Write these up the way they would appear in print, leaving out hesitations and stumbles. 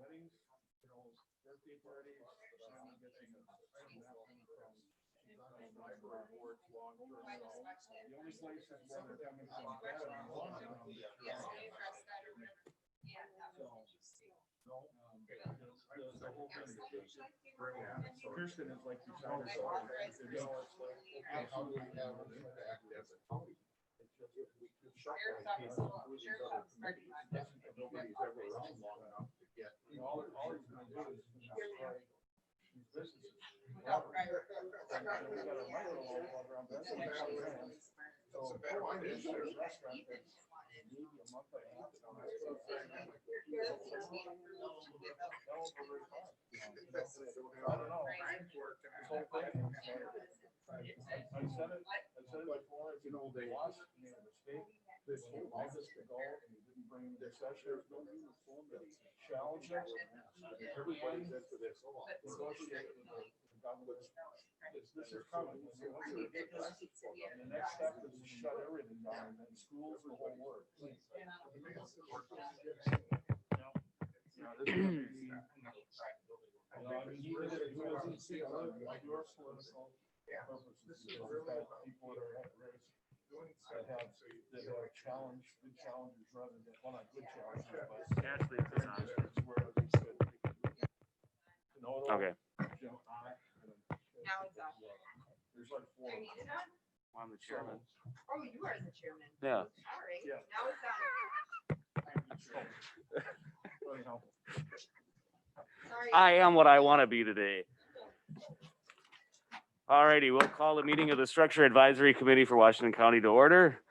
weddings, you know, birthday parties, getting a napkin from library boards, long term. The only places where they're coming from bad are long term. The whole thing. Kirsten is like beside herself. You know, it's like, how do we have an impact as a county? Nobody's ever around long enough to get, you know, all he's gonna do is destroy these businesses. We got a micro all around that. So, I did a restaurant that's maybe a month and a half ago. I don't know. I said it before, you know, they lost, made a mistake. This whole August to go, and he didn't bring the session. There's no uniform that challenged us. Everybody negotiated with the government. This is coming. And the next step is to shut everything down, and then schools, the whole world. He doesn't see your political purposes. This is really people that are at risk. That have challenge, good challenges rather than not good challenges, but Actually, it's an option. it's where they said. Okay. Now it's on. There's like four. I'm the chairman. Oh, you are the chairman. Yeah. All right, Yeah. now it's on. Anyhow, Sorry. I am what I want to be today. Alrighty, we'll call the meeting of the Structure Advisory Committee for Washington County to order.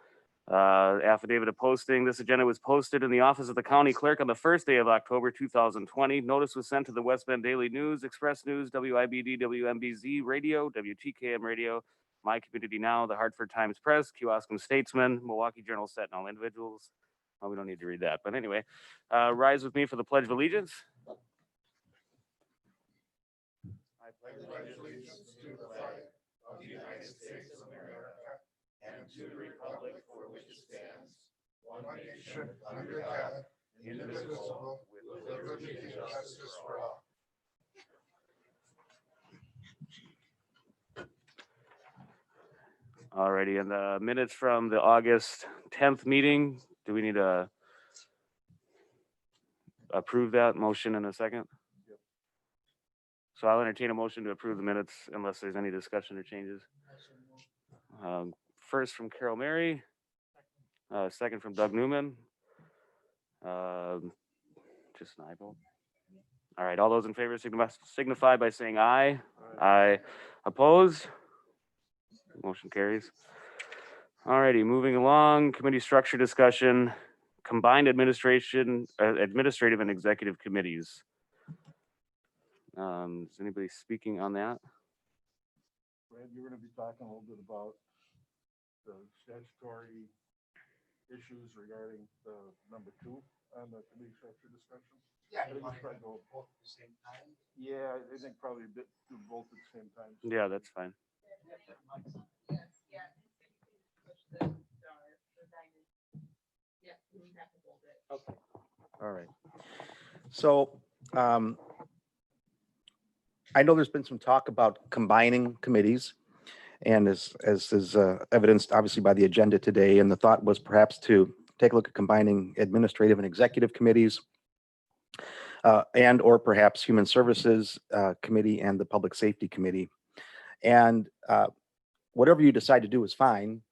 Affidavit of posting. This agenda was posted in the office of the county clerk on the first day of October 2020. Notice was sent to the West Bend Daily News, Express News, WIBD, WMBZ Radio, WTKM Radio, My Community Now, the Hartford Times Press, Kewaskum Statesman, Milwaukee Journal Sentinel. Individuals. Oh, we don't need to read that, but anyway, rise with me for the Pledge of Allegiance. I pledge allegiance to the flag of the United States of America and to the republic for which it stands, one nation under God, indivisible, with liberty and justice for all. Alrighty, and the minutes from the August 10th meeting, do we need to approve that motion in a second? Yep. So I'll entertain a motion to approve the minutes unless there's any discussion or changes. First from Carol Mary, second from Doug Newman. Just an eye vote. All right, all those in favor signify by saying aye. Aye. Opposed? Motion carries. All righty, moving along, committee structure discussion, combined administrative and executive committees. Is anybody speaking on that? Brad, you're gonna be talking a little bit about the statutory issues regarding the number 2 on the committee structure discussion. Yeah, I think we should probably go both at the same time. Yeah, I think probably do both at the same time. Yeah, that's fine. Okay. All right. So I know there's been some talk about combining committees, and as is evidenced obviously by the agenda today, and the thought was perhaps to take a look at combining administrative and executive committees, and or perhaps Human Services Committee and the Public Safety Committee. And whatever you decide to do is fine.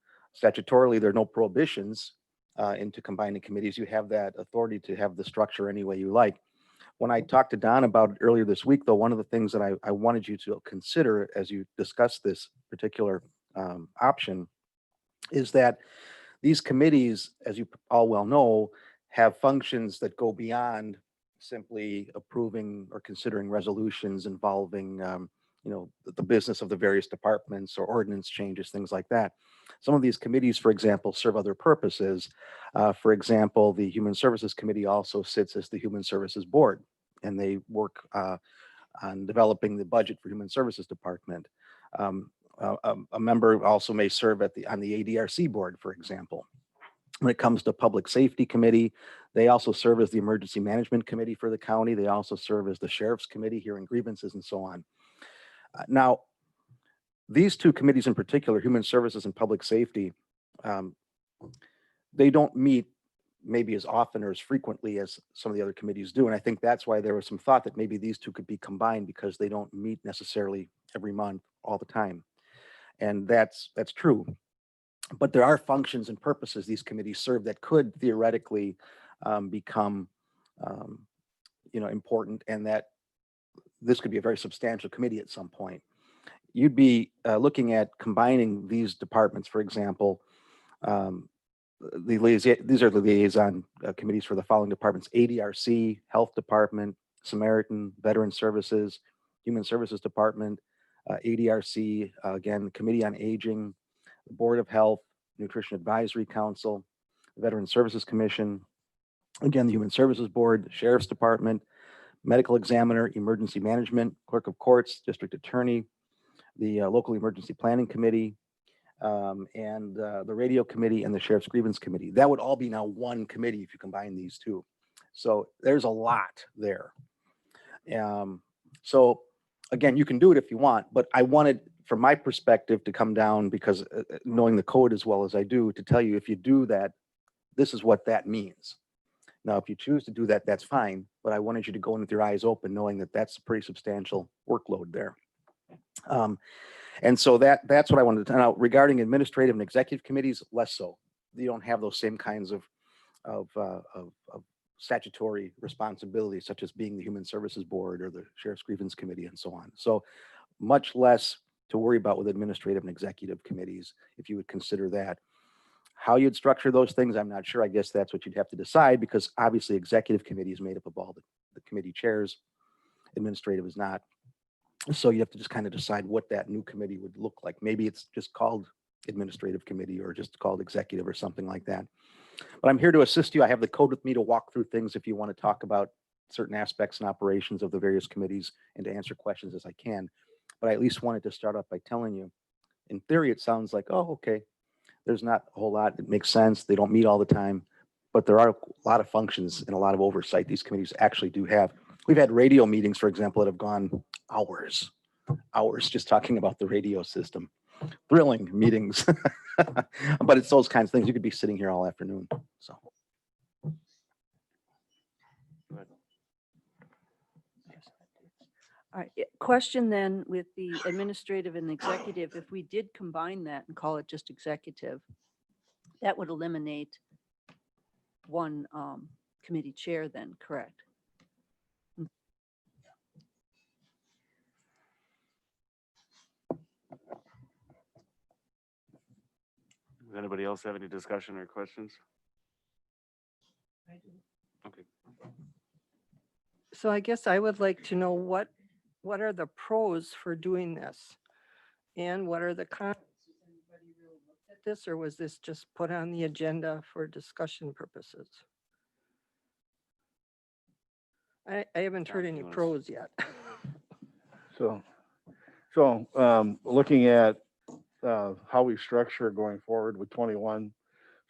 Statutorily, there are no prohibitions into combining committees. You have that authority to have the structure any way you like. When I talked to Don about it earlier this week, though, one of the things that I wanted you to consider as you discuss this particular option is that these committees, as you all well know, have functions that go beyond simply approving or considering resolutions involving the business of the various departments or ordinance changes, things like that. Some of these committees, for example, serve other purposes. For example, the Human Services Committee also sits as the Human Services Board, and they work on developing the budget for Human Services Department. A member also may serve on the ADRC board, for example. When it comes to Public Safety Committee, they also serve as the Emergency Management Committee for the county. They also serve as the Sheriff's Committee, hearing grievances and so on. Now, these two committees in particular, Human Services and Public Safety, they don't meet maybe as often or as frequently as some of the other committees do. And I think that's why there was some thought that maybe these two could be combined, because they don't meet necessarily every month all the time. And that's true. But there are functions and purposes these committees serve that could theoretically become important, and that this could be a very substantial committee at some point. You'd be looking at combining these departments, for example. These are the liaison committees for the following departments: ADRC, Health Department, Samaritan, Veteran Services, Human Services Department, ADRC, again, Committee on Aging, the Board of Health, Nutrition Advisory Council, Veteran Services Commission, again, the Human Services Board, Sheriff's Department, Medical Examiner, Emergency Management, Clerk of Courts, District Attorney, the Local Emergency Planning Committee, and the Radio Committee and the Sheriff's Grievance Committee. That would all be now one committee if you combine these two. So there's a lot there. So again, you can do it if you want, but I wanted, from my perspective, to come down, because knowing the code as well as I do, to tell you, if you do that, this is what that means. Now, if you choose to do that, that's fine, but I wanted you to go in with your eyes open, knowing that that's a pretty substantial workload there. And so that's what I wanted to tell. Now, regarding administrative and executive committees, less so. You don't have those same kinds of statutory responsibilities, such as being the Human Services Board or the Sheriff's Grievance Committee and so on. So much less to worry about with administrative and executive committees, if you would consider that. How you'd structure those things, I'm not sure. I guess that's what you'd have to decide, because obviously executive committee is made up of all the committee chairs. Administrative is not. So you have to just kind of decide what that new committee would look like. Maybe it's just called administrative committee, or just called executive, or something like that. But I'm here to assist you. I have the code with me to walk through things if you want to talk about certain aspects and operations of the various committees, and to answer questions as I can. But I at least wanted to start off by telling you, in theory, it sounds like, oh, okay, there's not a whole lot. It makes sense. They don't meet all the time, but there are a lot of functions and a lot of oversight these committees actually do have. We've had radio meetings, for example, that have gone hours just talking about the radio system. Thrilling meetings. But it's those kinds of things. You could be sitting here all afternoon. So. All right, question then with the administrative and executive, if we did combine that and call it just executive, that would eliminate one committee chair then, correct? Does anybody else have any discussion or questions? Okay. So I guess I would like to know what are the pros for doing this? And what are the cons? Has anybody really looked at this, or was this just put on the agenda for discussion purposes? I haven't heard any pros yet. So looking at how we structure going forward with 21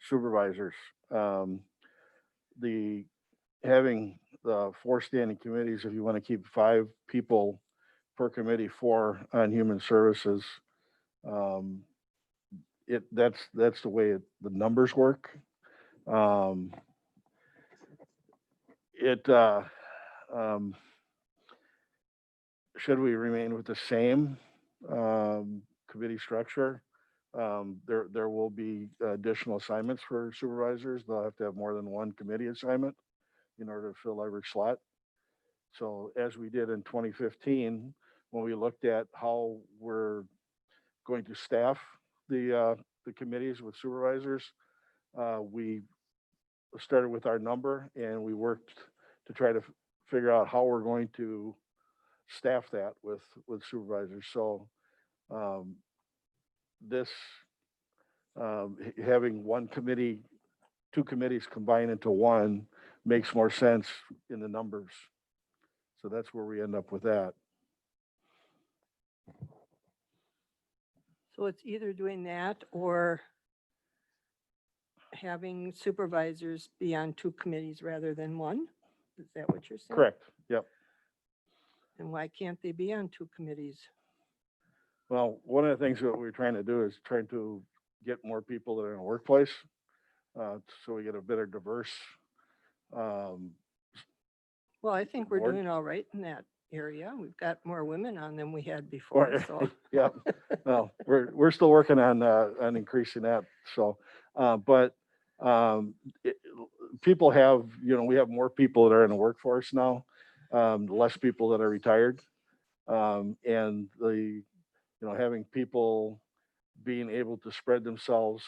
supervisors, having the 4 standing committees, if you want to keep 5 people per committee, 4 on human services, that's the way the numbers work. Should we remain with the same committee structure? There will be additional assignments for supervisors. They'll have to have more than one committee assignment in order to fill every slot. So as we did in 2015, when we looked at how we're going to staff the committees with supervisors, we started with our number, and we worked to try to figure out how we're going to staff that with supervisors. So having one committee, 2 committees combined into one makes more sense in the numbers. So that's where we end up with that. So it's either doing that or having supervisors be on 2 committees rather than 1? Is that what you're saying? Correct, yep. And why can't they be on 2 committees? Well, one of the things that we're trying to do is trying to get more people that are in the workplace. So we get a better diverse, um, Well, I think we're Board? doing all right in that area. We've got more women on than we had before, or, so. yeah, no, we're still working on increasing that, so, but, people have, we have more people that are in the workforce now, less people that are retired. And having people being able to spread themselves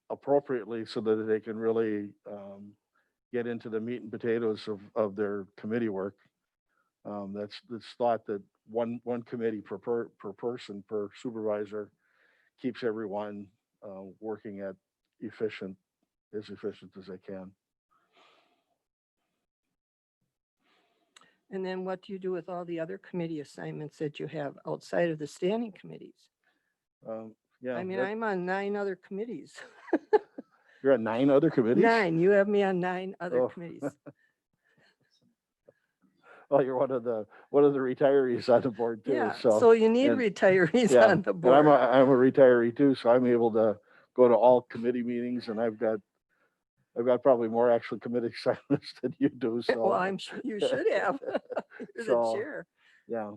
appropriately so that they can really, get into the meat and potatoes of their committee work. That's thought that one committee per person, per supervisor, keeps everyone working at as efficient as they can. And then what do you do with all the other committee assignments that you have outside of the standing committees? Yeah, I mean, I'm on 9 other committees. you're on 9 other committees? 9, you have me on 9 other Oh. committees. Well, you're one of the retirees on the board too. Yeah, So so you need and- retirees yeah, on the and board. I'm a retiree too, so I'm able to go to all committee meetings, and I've got probably more actual committee assignments than you do. So Well, I'm sure you should have. You're the So- chair. yeah.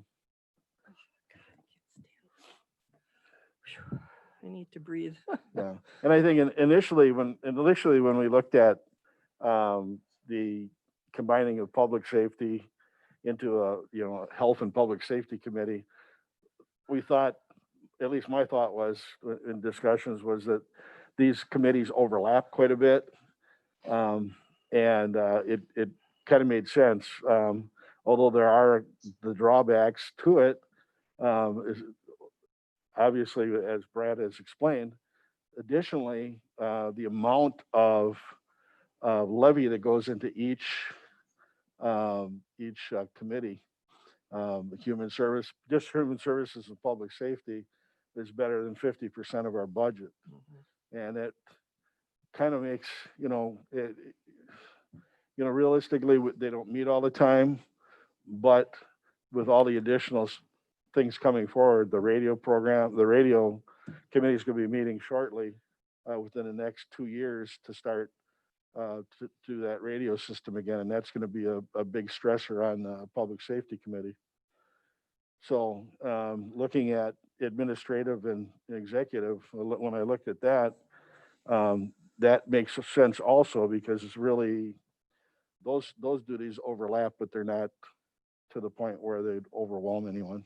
I need to breathe. Yeah, and I think initially when we looked at the combining of public safety into a health and public safety committee, we thought, at least my thought was in discussions, was that these committees overlap quite a bit, and it kind of made sense. Although there are the drawbacks to it, is obviously, as Brad has explained. Additionally, the amount of levy that goes into each committee, human services and public safety, is better than 50% of our budget, and it kind of makes realistically they don't meet all the time, but with all the additional things coming forward, the radio committee is going to be meeting shortly within the next 2 years to start to do that radio system again, and that's going to be a big stressor on the public safety committee. So looking at administrative and executive, when I looked at that, that makes sense also, because it's really those duties overlap, but they're not to the point where they'd overwhelm anyone.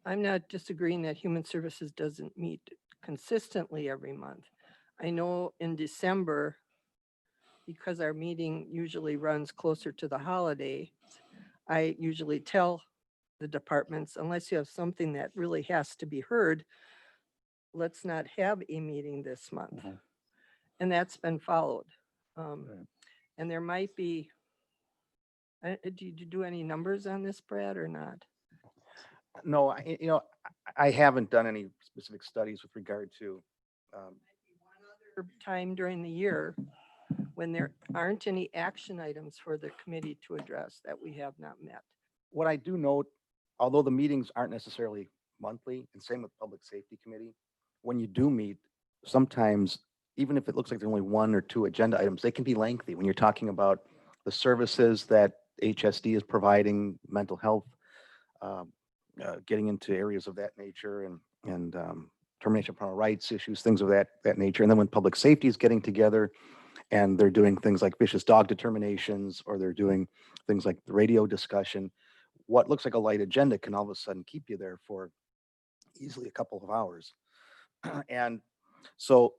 I'm not disagreeing that human services doesn't meet consistently every month. I know in December, because our meeting usually runs closer to the holiday, I usually tell the departments, unless you have something that really has to be heard, let's not have a meeting this month. Mhm. And that's been followed. Right. And there might be, did you do any numbers on this, Brad, or not? No, I haven't done any specific studies with regard to, Or time during the year when there aren't any action items for the committee to address that we have not met. what I do note, although the meetings aren't necessarily monthly, and same with Public Safety Committee, when you do meet, sometimes, even if it looks like there's only 1 or 2 agenda items, they can be lengthy when you're talking about the services that HSD is providing, mental health, getting into areas of that nature, and termination of parental rights issues, things of that nature. And then when public safety is getting together and they're doing things like vicious dog determinations, or they're doing things like the radio discussion, what looks like a light agenda can all of a sudden keep you there for easily a couple of hours. And so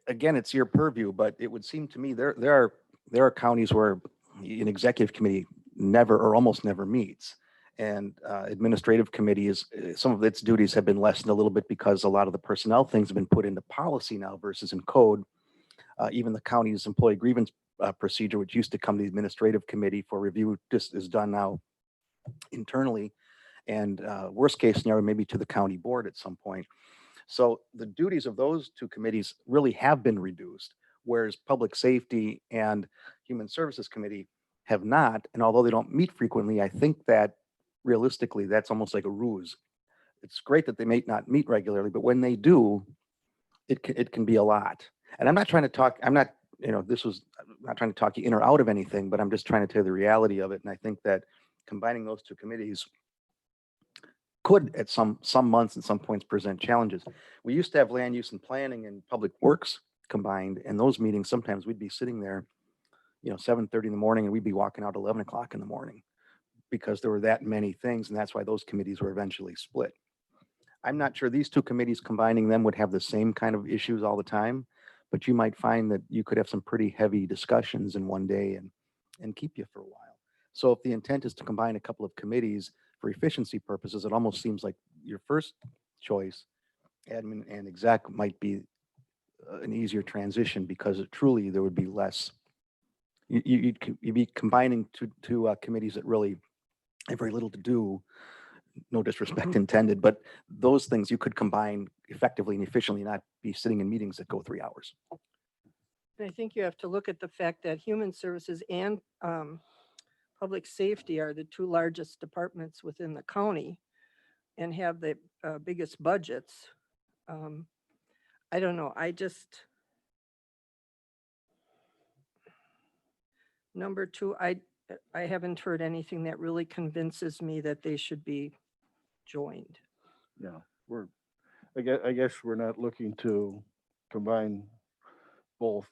again, it's your purview, but it would seem to me there are counties where an executive committee never or almost never meets. And administrative committees, some of its duties have been lessened a little bit because a lot of the personnel things have been put into policy now versus in code. Even the county's employee grievance procedure, which used to come to the administrative committee for review, just is done now internally. And worst case scenario, maybe to the county board at some point. So the duties of those two committees really have been reduced, whereas Public Safety and Human Services Committee have not. And although they don't meet frequently, I think that realistically, that's almost like a ruse. It's great that they may not meet regularly, but when they do, it can be a lot. And I'm not trying to talk, I'm not, I'm not trying to talk you in or out of anything, but I'm just trying to tell you the reality of it. And I think that combining those two committees could at some months and some points present challenges. We used to have land use and planning and public works combined, and those meetings, sometimes we'd be sitting there, 7:30 in the morning, and we'd be walking out 11 o'clock in the morning because there were that many things, and that's why those committees were eventually split. I'm not sure these two committees, combining them, would have the same kind of issues all the time, but you might find that you could have some pretty heavy discussions in one day and keep you for a while. So if the intent is to combine a couple of committees for efficiency purposes, it almost seems like your first choice, admin and exec, might be an easier transition because truly there would be less. You'd be combining two committees that really have very little to do. No disrespect intended, but those things you could combine effectively and efficiently, not be sitting in meetings that go 3 hours. I think you have to look at the fact that Human Services and Public Safety are the two largest departments within the county and have the biggest budgets. I don't know, number two, I haven't heard anything that really convinces me that they should be joined. Yeah, I guess we're not looking to combine both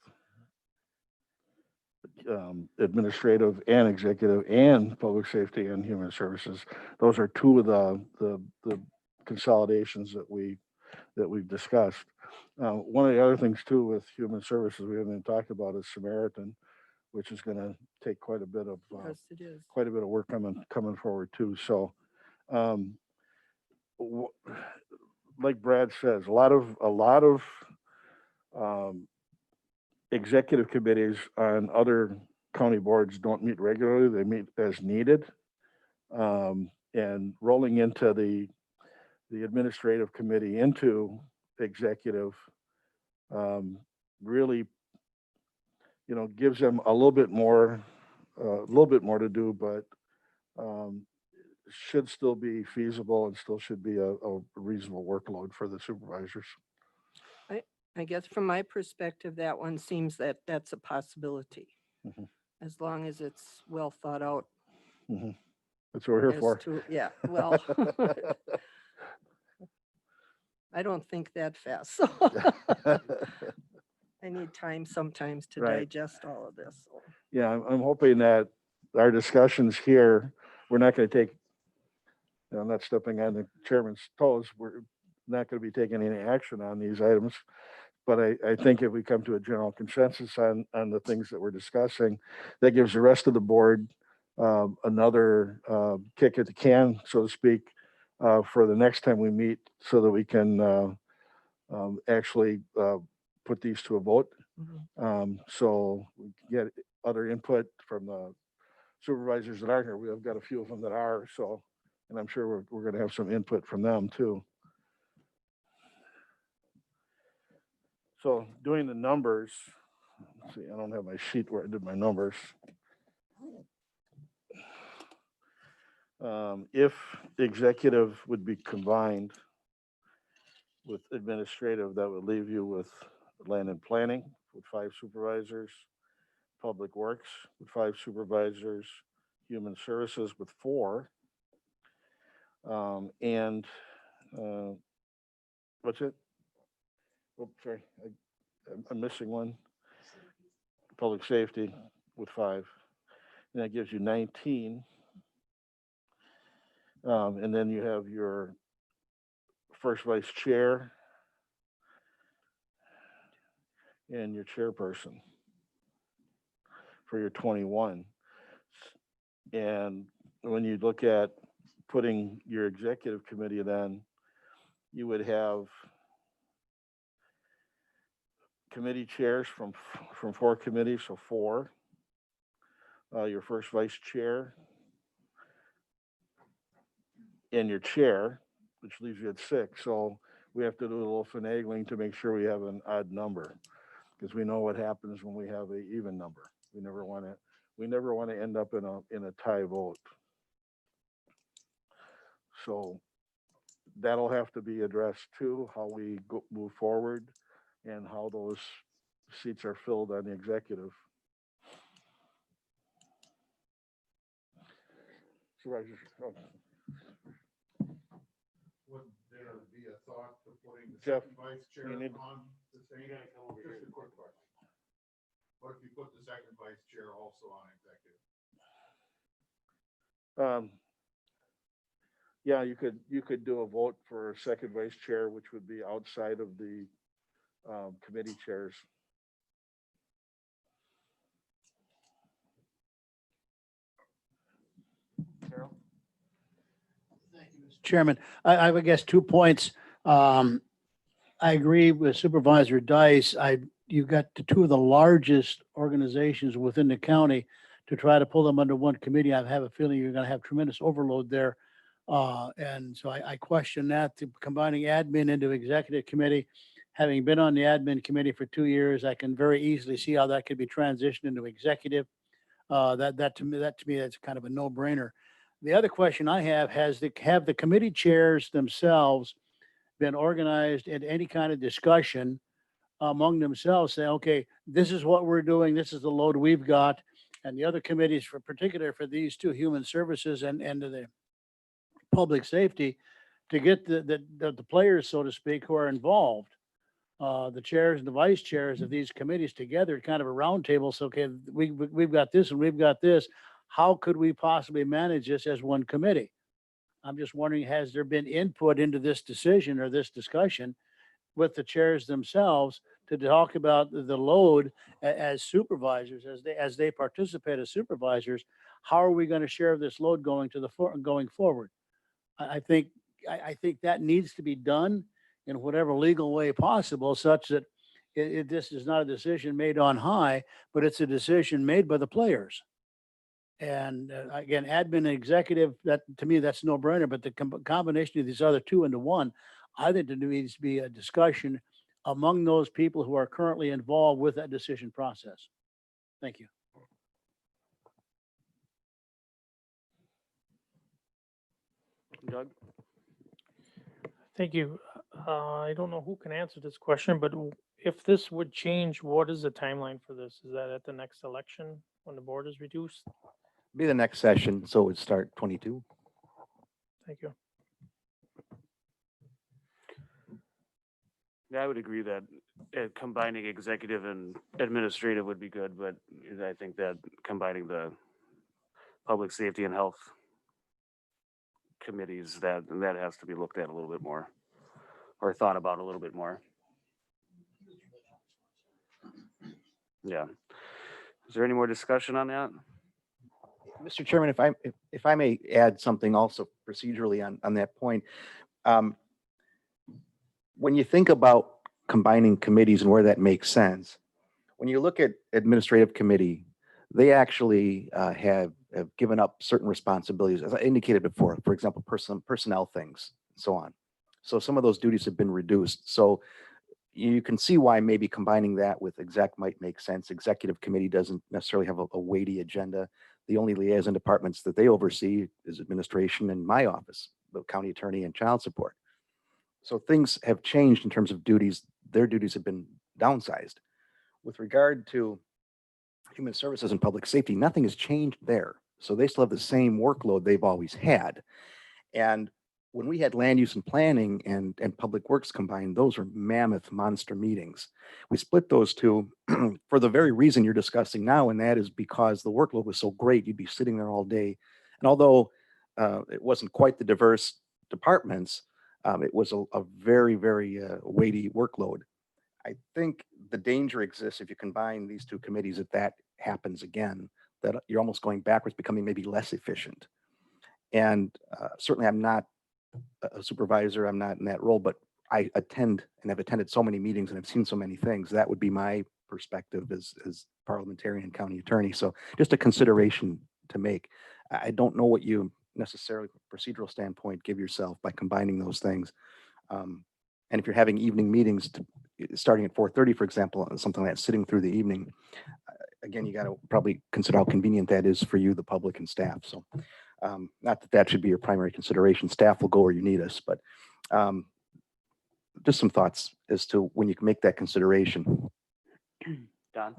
administrative and executive and public safety and human services. Those are two of the consolidations that we've discussed. One of the other things too with human services we haven't even talked about is Samaritan, which is going to take quite a bit of Yes, it is. work coming forward too. So, like Brad says, a lot of executive committees on other county boards don't meet regularly; they meet as needed. And rolling into the administrative committee into executive really, gives them a little bit more to do, but should still be feasible and still should be a reasonable workload for the supervisors. I guess from my perspective, that one seems that that's a possibility. Mhm. As long as it's well thought out. That's what we're here as for. to- Yeah, well, I don't think that fast, so I need time sometimes to Right. digest all of this. So. Yeah, I'm hoping that our discussions here, we're not going to take, I'm not stepping on the chairman's toes, we're not going to be taking any action on these items. But I think if we come to a general consensus on the things that we're discussing, that gives the rest of the board another kick at the can, so to speak, for the next time we meet, so that we can actually put these to a vote. So we can get other input from the supervisors that aren't here. We have got a few of them that are, so, and I'm sure we're going to have some input from them too. So doing the numbers, let's see, I don't have my sheet where I did my numbers. If executive would be combined with administrative, that would leave you with land and planning with 5 supervisors, public works with 5 supervisors, human services with 4. And what's it? Oh, sorry, I'm missing one. Public safety with 5. And that gives you 19. And then you have your first vice chair and your chairperson for your 21. And when you look at putting your executive committee, then you would have committee chairs from 4 committees, so 4. Your first vice chair and your chair, which leaves you at 6. So we have to do a little finagling to make sure we have an odd number. Because we know what happens when we have a even number. We never want to end up in a tie vote. So that'll have to be addressed too, how we move forward and how those seats are filled on the executive. Supervisor, Would there be a thought to putting the Jeff, second vice chair you need- on the same? Just a quick question. What if you put the second vice chair also on executive? Yeah, you could do a vote for second vice chair, which would be outside of the committee chairs. Carol? Chairman, I have, I guess, 2 points. I agree with Supervisor Dice. You've got the 2 of the largest organizations within the county. To try to pull them under one committee, I have a feeling you're going to have tremendous overload there. And so I question that, combining admin into executive committee. Having been on the admin committee for 2 years, I can very easily see how that could be transitioned into executive. That to me, that's kind of a no-brainer. The other question I have, have the committee chairs themselves been organized in any kind of discussion among themselves, say, okay, this is what we're doing, this is the load we've got, and the other committees, for particular for these 2, human services and the public safety, to get the players, so to speak, who are involved, the chairs and the vice chairs of these committees together, kind of a roundtable. So, okay, we've got this and we've got this. How could we possibly manage this as one committee? I'm just wondering, has there been input into this decision or this discussion with the chairs themselves to talk about the load as supervisors, as they participate as supervisors? How are we going to share this load going forward? I think that needs to be done in whatever legal way possible, such that this is not a decision made on high, but it's a decision made by the players. And again, admin and executive, that to me, that's no brainer, but the combination of these other 2 into one, I think there needs to be a discussion among those people who are currently involved with that decision process. Thank you. Doug? Thank you. I don't know who can answer this question, but if this would change, what is the timeline for this? Is that at the next election when the board is reduced? Be the next session, so it would start 22. Thank you. Yeah, I would agree that combining executive and administrative would be good, but I think that combining the public safety and health committees, that has to be looked at a little bit more, or thought about a little bit more. Yeah. Is there any more discussion on that? Mr. Chairman, if I may add something also procedurally on that point. When you think about combining committees and where that makes sense, when you look at administrative committee, they actually have given up certain responsibilities, as I indicated before, for example, personnel things, and so on. So some of those duties have been reduced. So you can see why maybe combining that with exec might make sense. Executive committee doesn't necessarily have a weighty agenda. The only liaison departments that they oversee is administration and my office, the county attorney and child support. So things have changed in terms of duties. Their duties have been downsized. With regard to human services and public safety, nothing has changed there. So they still have the same workload they've always had. And when we had land use and planning and public works combined, those were mammoth monster meetings. We split those 2 for the very reason you're discussing now, and that is because the workload was so great, you'd be sitting there all day. And although it wasn't quite the diverse departments, it was a very, very weighty workload. I think the danger exists if you combine these 2 committees, that happens again, that you're almost going backwards, becoming maybe less efficient. And certainly I'm not a supervisor, I'm not in that role, but I attend and have attended so many meetings and I've seen so many things. That would be my perspective as parliamentarian county attorney. So just a consideration to make. I don't know what you necessarily, from a procedural standpoint, give yourself by combining those things. And if you're having evening meetings starting at 4:30, for example, something like that, sitting through the evening, again, you got to probably consider how convenient that is for you, the public and staff. So not that that should be your primary consideration. Staff will go where you need us, but just some thoughts as to when you can make that consideration. Don?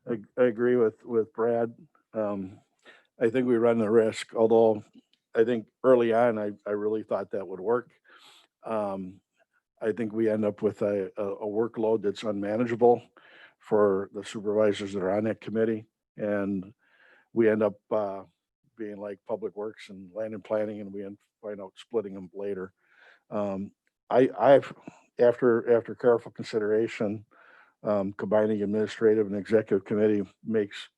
I agree with Brad. I think we run the risk, although I think early on, I really thought that would work. I think we end up with a workload that's unmanageable for the supervisors that are on that committee. And we end up being like Public Works and Land and Planning, and we find out splitting them later. I've, after careful consideration, combining administrative and executive committee makes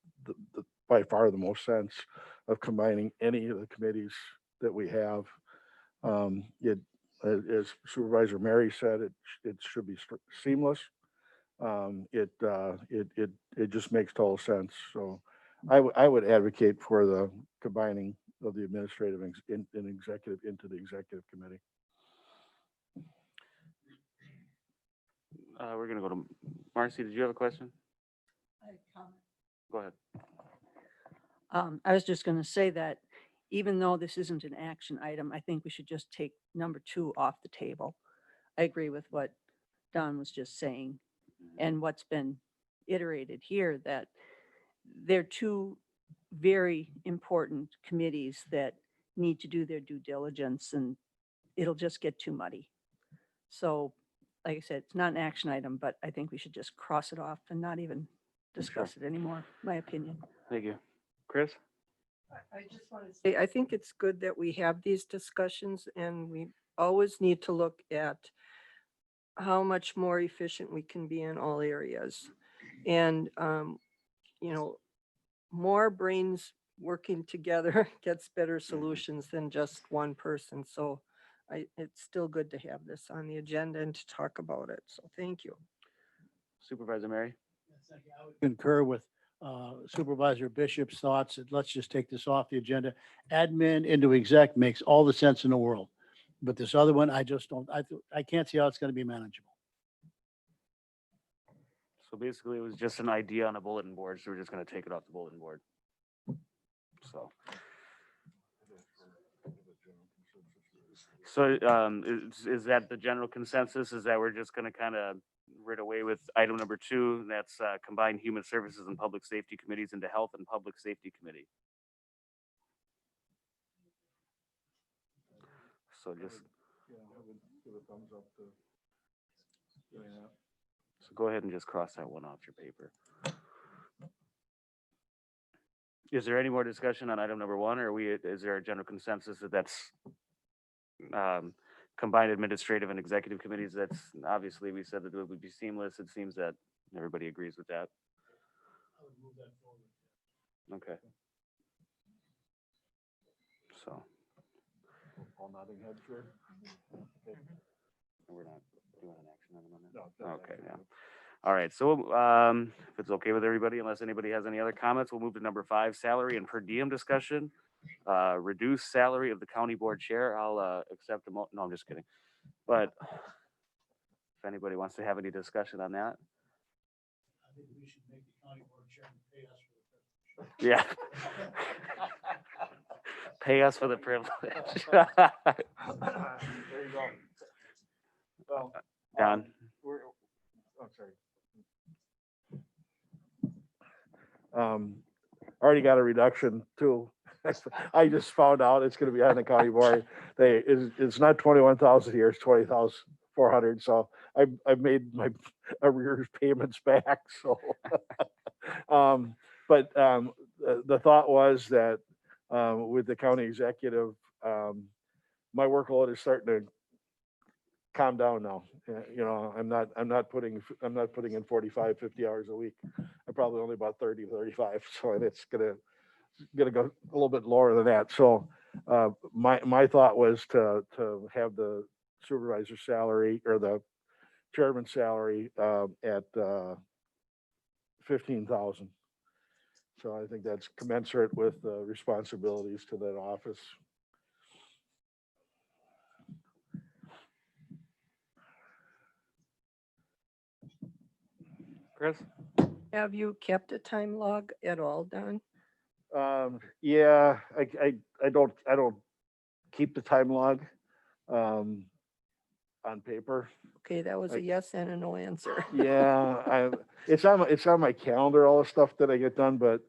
by far the most sense of combining any of the committees that we have. It, as Supervisor Mary said, it should be seamless. It just makes total sense. So I would advocate for the combining of the administrative and executive into the executive committee. We're gonna go to Marcy. Did you have a question? Go ahead. I was just going to say that even though this isn't an action item, I think we should just take number 2 off the table. I agree with what Don was just saying and what's been iterated here, that they're 2 very important committees that need to do their due diligence, and it'll just get too muddy. So, like I said, it's not an action item, but I think we should just cross it off and not even discuss it anymore, my opinion. Thank you. Chris? I just want to say, I think it's good that we have these discussions, and we always need to look at how much more efficient we can be in all areas. And, you know, more brains working together gets better solutions than just one person. So it's still good to have this on the agenda and to talk about it. So thank you. Supervisor Mary? Concur with Supervisor Bishop's thoughts that let's just take this off the agenda. Admin into exec makes all the sense in the world. But this other one, I just don't, I can't see how it's going to be manageable. So basically, it was just an idea on a bulletin board, so we're just gonna take it off the bulletin board. So. So, is that the general consensus, is that we're just gonna kind of rid away with item number 2, and that's combine human services and public safety committees into health and public safety committee? So just, Give a thumbs up to doing that. so go ahead and just cross that one off your paper. Is there any more discussion on item number 1, or is there a general consensus that that's combined administrative and executive committees? That's obviously, we said that it would be seamless. It seems that everybody agrees with that. Okay. So. All nodding head, sure. We're not doing an action item on that? No, that's Okay, actually yeah. good. All right, so if it's okay with everybody, unless anybody has any other comments, we'll move to number 5, salary and per diem discussion. Reduce salary of the county board chair. I'll accept no, I'm just kidding. But if anybody wants to have any discussion on that. I think we should make the county board chairman pay us for the privilege. Yeah. Pay us for the privilege. There you go. Well, Don? I'm sorry. Already got a reduction too. I just found out it's gonna be on the county board. It's not 21,000 here, it's 20,400. So I've made my arrears payments back, so. But the thought was that with the county executive, my workload is starting to calm down now. You know, I'm not putting in 45, 50 hours a week. I'm probably only about 30, 35. So it's gonna go a little bit lower than that. So my thought was to have the supervisor salary or the chairman's salary at 15,000. So I think that's commensurate with the responsibilities to that office. Chris? Have you kept a time log at all, Don? Yeah, I don't keep the time log, on paper. Okay, that was a yes and a no answer. Yeah, it's on my calendar, all the stuff that I get done, but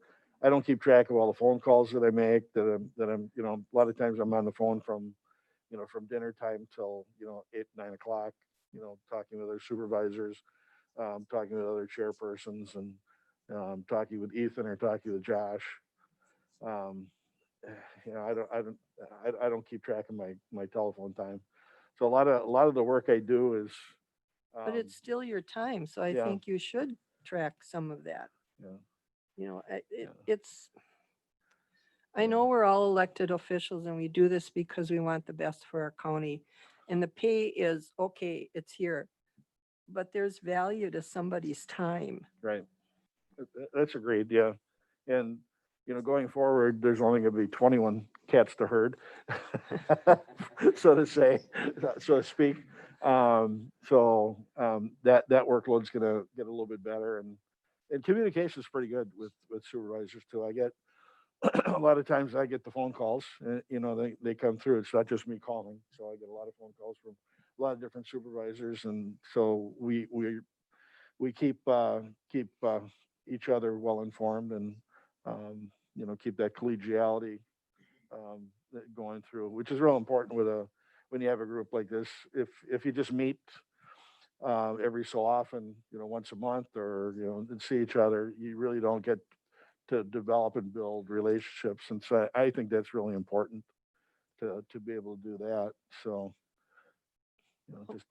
I don't keep track of all the phone calls that I make, that I'm, a lot of times I'm on the phone from, from dinner time till, 8, 9 o'clock, talking with other supervisors, talking with other chairpersons and, talking with Ethan or talking with Josh. Um, I don't keep track of my telephone time. So a lot of the work I do is, But it's still your time, so I yeah. think you should track some of that. Yeah. Yeah. It's, I know we're all elected officials and we do this because we want the best for our county. And the pay is, okay, it's here. But there's value to somebody's time. Right. That's agreed, yeah. And, going forward, there's only gonna be 21 cats to herd, so to say, so to speak. That workload's gonna get a little bit better and communication's pretty good with supervisors too. I get, a lot of times I get the phone calls, they come through. It's not just me calling. So I get a lot of phone calls from a lot of different supervisors. And so we keep each other well informed and, keep that collegiality, going through, which is real important when you have a group like this. If you just meet, every so often, once a month or, and see each other, you really don't get to develop and build relationships. And so I think that's really important to be able to do that. So, just,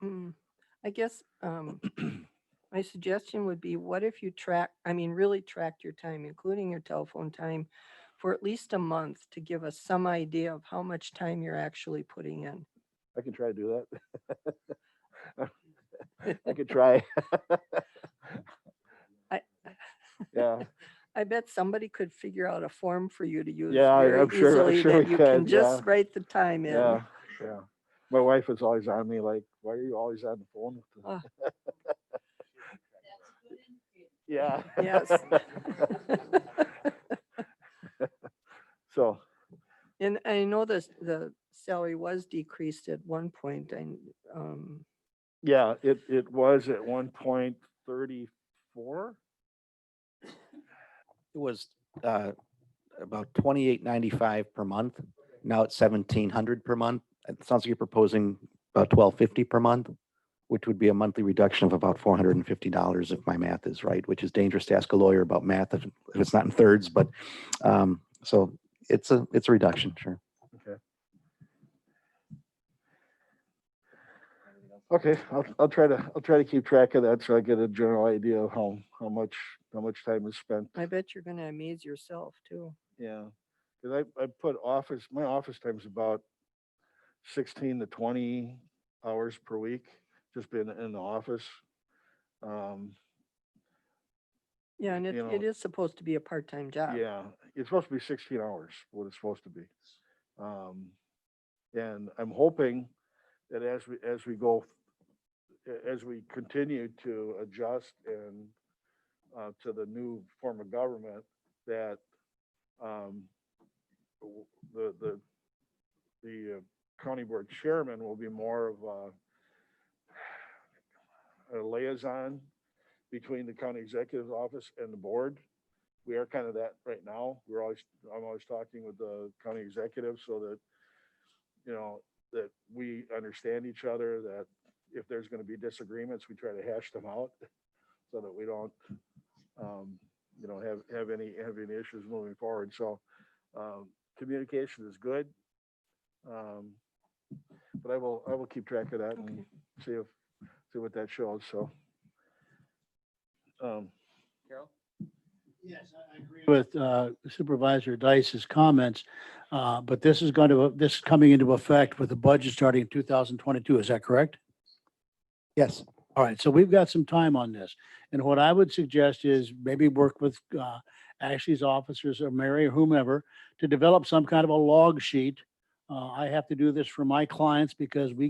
I guess my suggestion would be, what if you really tracked your time, including your telephone time, for at least a month to give us some idea of how much time you're actually putting in. I can try to do that. I could try. Yeah. I bet somebody could figure out a form for you to use Yeah, very I'm sure easily that we you can could, just yeah. write the time in. Yeah, yeah. My wife is always on me like, why are you always on the phone? Ah. Yeah. Yes. So, And I know the salary was decreased at one point and, yeah, it was at 1.34. It was about 28.95 per month. Now it's 1,700 per month. It sounds like you're proposing about 1,250 per month, which would be a monthly reduction of about $450 if my math is right, which is dangerous to ask a lawyer about math if it's not in thirds, but so it's a reduction, sure. Okay, I'll try to keep track of that so I get a general idea of how much time is spent. I bet you're gonna amaze yourself too. Yeah, because I put my office time's about 16 to 20 hours per week, just being in the office. Yeah, and it is supposed to be a part-time job. Yeah, it's supposed to be 16 hours, what it's supposed to be. And I'm hoping that as we continue to adjust and to the new form of government, that the county board chairman will be more of a liaison between the county executive's office and the board. We are kind of that right now. I'm always talking with the county executive so that, that we understand each other, that if there's going to be disagreements, we try to hash them out so that we don't, have any issues moving forward. So communication is good. But I will keep track of that and see what that shows. So, Carol? Yes, I agree with Supervisor Dice's comments, but this is coming into effect with the budget starting in 2022. Is that correct? Yes. All right, so we've got some time on this. And what I would suggest is maybe work with Ashley's officers or Mary or whomever to develop some kind of a log sheet. I have to do this for my clients because we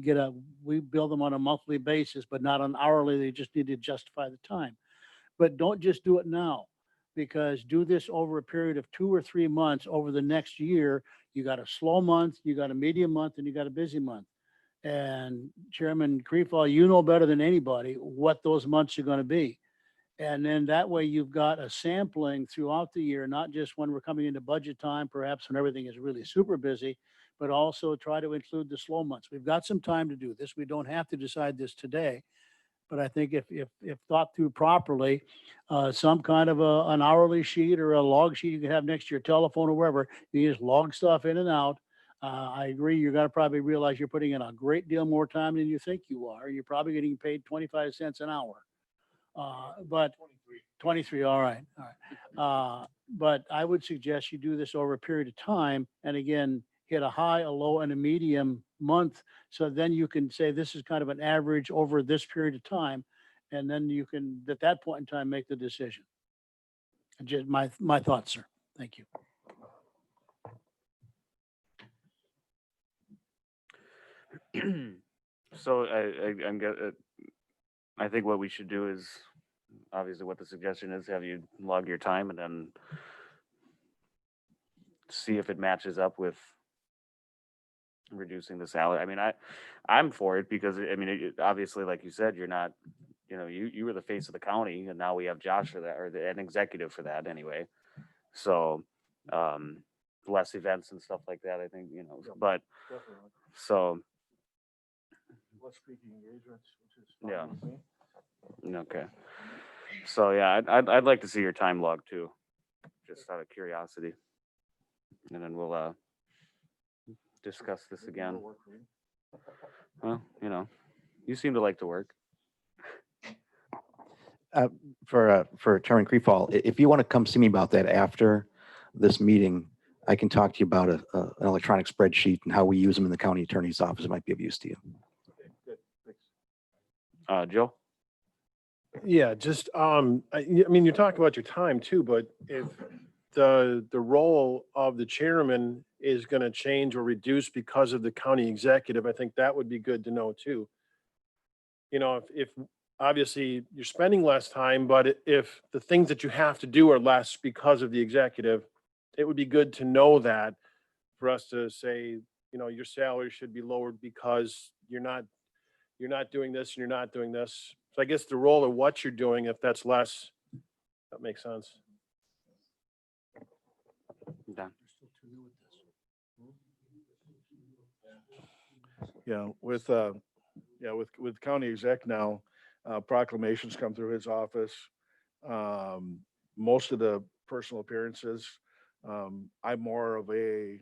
bill them on a monthly basis, but not on hourly. They just need to justify the time. but don't just do it now. Because do this over a period of 2 or 3 months over the next year. You got a slow month, you got a medium month, and you got a busy month. And Chairman Creefall, you know better than anybody what those months are going to be. And then that way you've got a sampling throughout the year, not just when we're coming into budget time, perhaps when everything is really super busy, but also try to include the slow months. We've got some time to do this. We don't have to decide this today. But I think if thought through properly, some kind of an hourly sheet or a log sheet you can have next to your telephone or wherever, you just log stuff in and out. I agree. You're going to probably realize you're putting in a great deal more time than you think you are. You're probably getting paid 25 cents an hour. But 23, all right, all right. But I would suggest you do this over a period of time. And again, hit a high, a low, and a medium month. So then you can say this is kind of an average over this period of time. And then you can, at that point in time, make the decision. Just my thoughts, sir. Thank you. So I think what we should do is, obviously what the suggestion is, have you log your time and then see if it matches up with reducing the salary. I mean, I'm for it because, I mean, obviously, like you said, you're not, you were the face of the county, and now we have Josh for that, or an executive for that anyway. So, less events and stuff like that, I think, but Definitely. so, Less speaking engagements, which is Yeah. fine with me. okay. So yeah, I'd like to see your time log too, just out of curiosity. And then we'll discuss this again. It'll work for me. Well, you seem to like to work. For Chairman Creefall, if you want to come see me about that after this meeting, I can talk to you about an electronic spreadsheet and how we use them in the county attorney's office. It might be of use to you. Okay, good, thanks. Joe? Yeah, just, I mean, you're talking about your time too, but if the role of the chairman is going to change or reduce because of the county executive, I think that would be good to know too. If obviously you're spending less time, but if the things that you have to do are less because of the executive, it would be good to know that for us to say, your salary should be lowered because you're not doing this and you're not doing this. So I guess the role of what you're doing, if that's less, that makes sense. Done. Yeah, with county exec now, proclamations come through his office. Most of the personal appearances, I'm more of a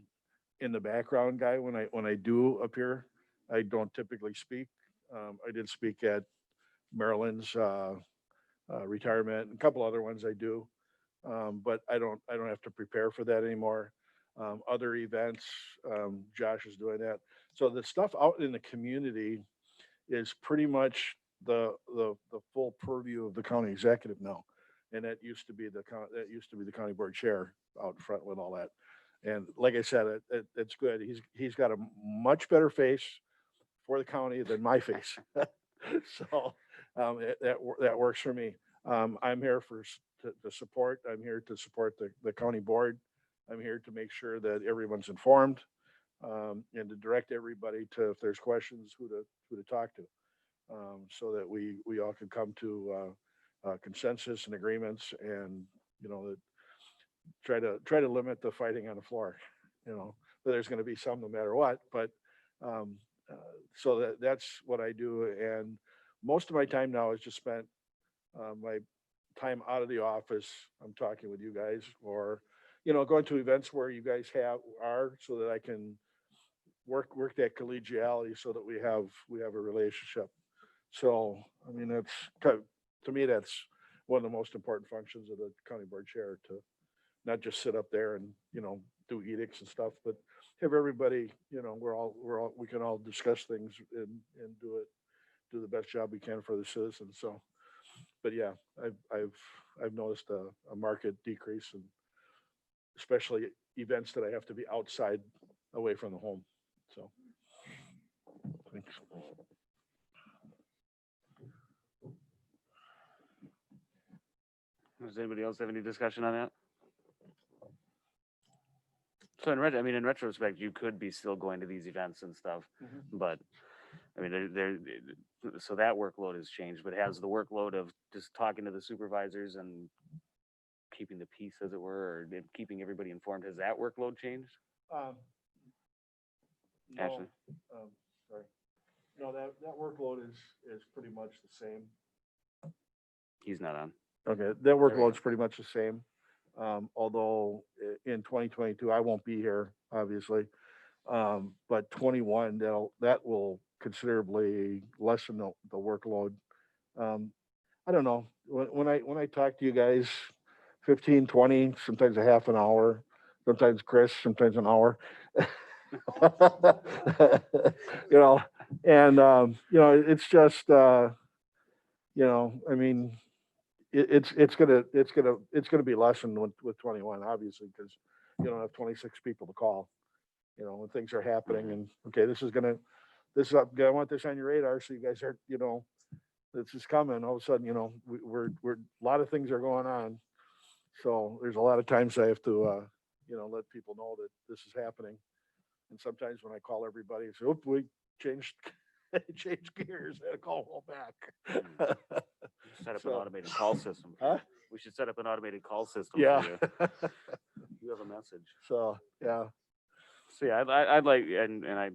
in the background guy when I do appear. I don't typically speak. I did speak at Maryland's retirement, and a couple other ones I do. But I don't have to prepare for that anymore. Other events, Josh is doing that. So the stuff out in the community is pretty much the full purview of the county executive now. And that used to be the county board chair out front with all that. And like I said, it's good. He's got a much better face for the county than my face. So that works for me. I'm here to support. I'm here to support the county board. I'm here to make sure that everyone's informed, and to direct everybody to, if there's questions, who to talk to, so that we all can come to consensus and agreements, and that try to limit the fighting on the floor. There's going to be some no matter what, but so that's what I do. And most of my time now is just spent my time out of the office. I'm talking with you guys, or going to events where you guys are, so that I can work that collegiality, so that we have a relationship. So I mean, to me, that's one of the most important functions of the county board chair, to not just sit up there and do edicts and stuff, but have everybody, we can all discuss things and do the best job we can for the citizens. So, but yeah, I've noticed a marked decrease, and especially events that I have to be outside, away from the home. So, thanks. Does anybody else have any discussion on that? So I mean, in retrospect, you could be still going to these events and stuff, but I mean, so that workload has changed, but has the workload of just talking to the supervisors and keeping the peace, as it were, or keeping everybody informed, has that workload changed? Ashley? Sorry. No, that workload is pretty much the same. He's not on. Okay, that we go. workload's pretty much the same. Although in 2022, I won't be here, obviously. But 21, that will considerably lessen the workload. I don't know, when I talk to you guys, 15, 20, sometimes a half an hour, sometimes Chris, sometimes an hour. You know, and, you know, it's just, you know, I mean, it's gonna be lessened with 21, obviously, because you don't have 26 people to call, you know, when things are happening and, okay, I want this on your radar, so you guys are, you know, this is coming, all of a sudden, you know, we're, a lot of things are going on. So there's a lot of times I have to, you know, let people know that this is happening. And sometimes when I call everybody, it's, oop, we changed, changed gears, I had to call all back. Set up So- an automated call system. Huh? We should set up an automated call system. Yeah. For you. You have a message. So, yeah, So yeah, I'd like, and I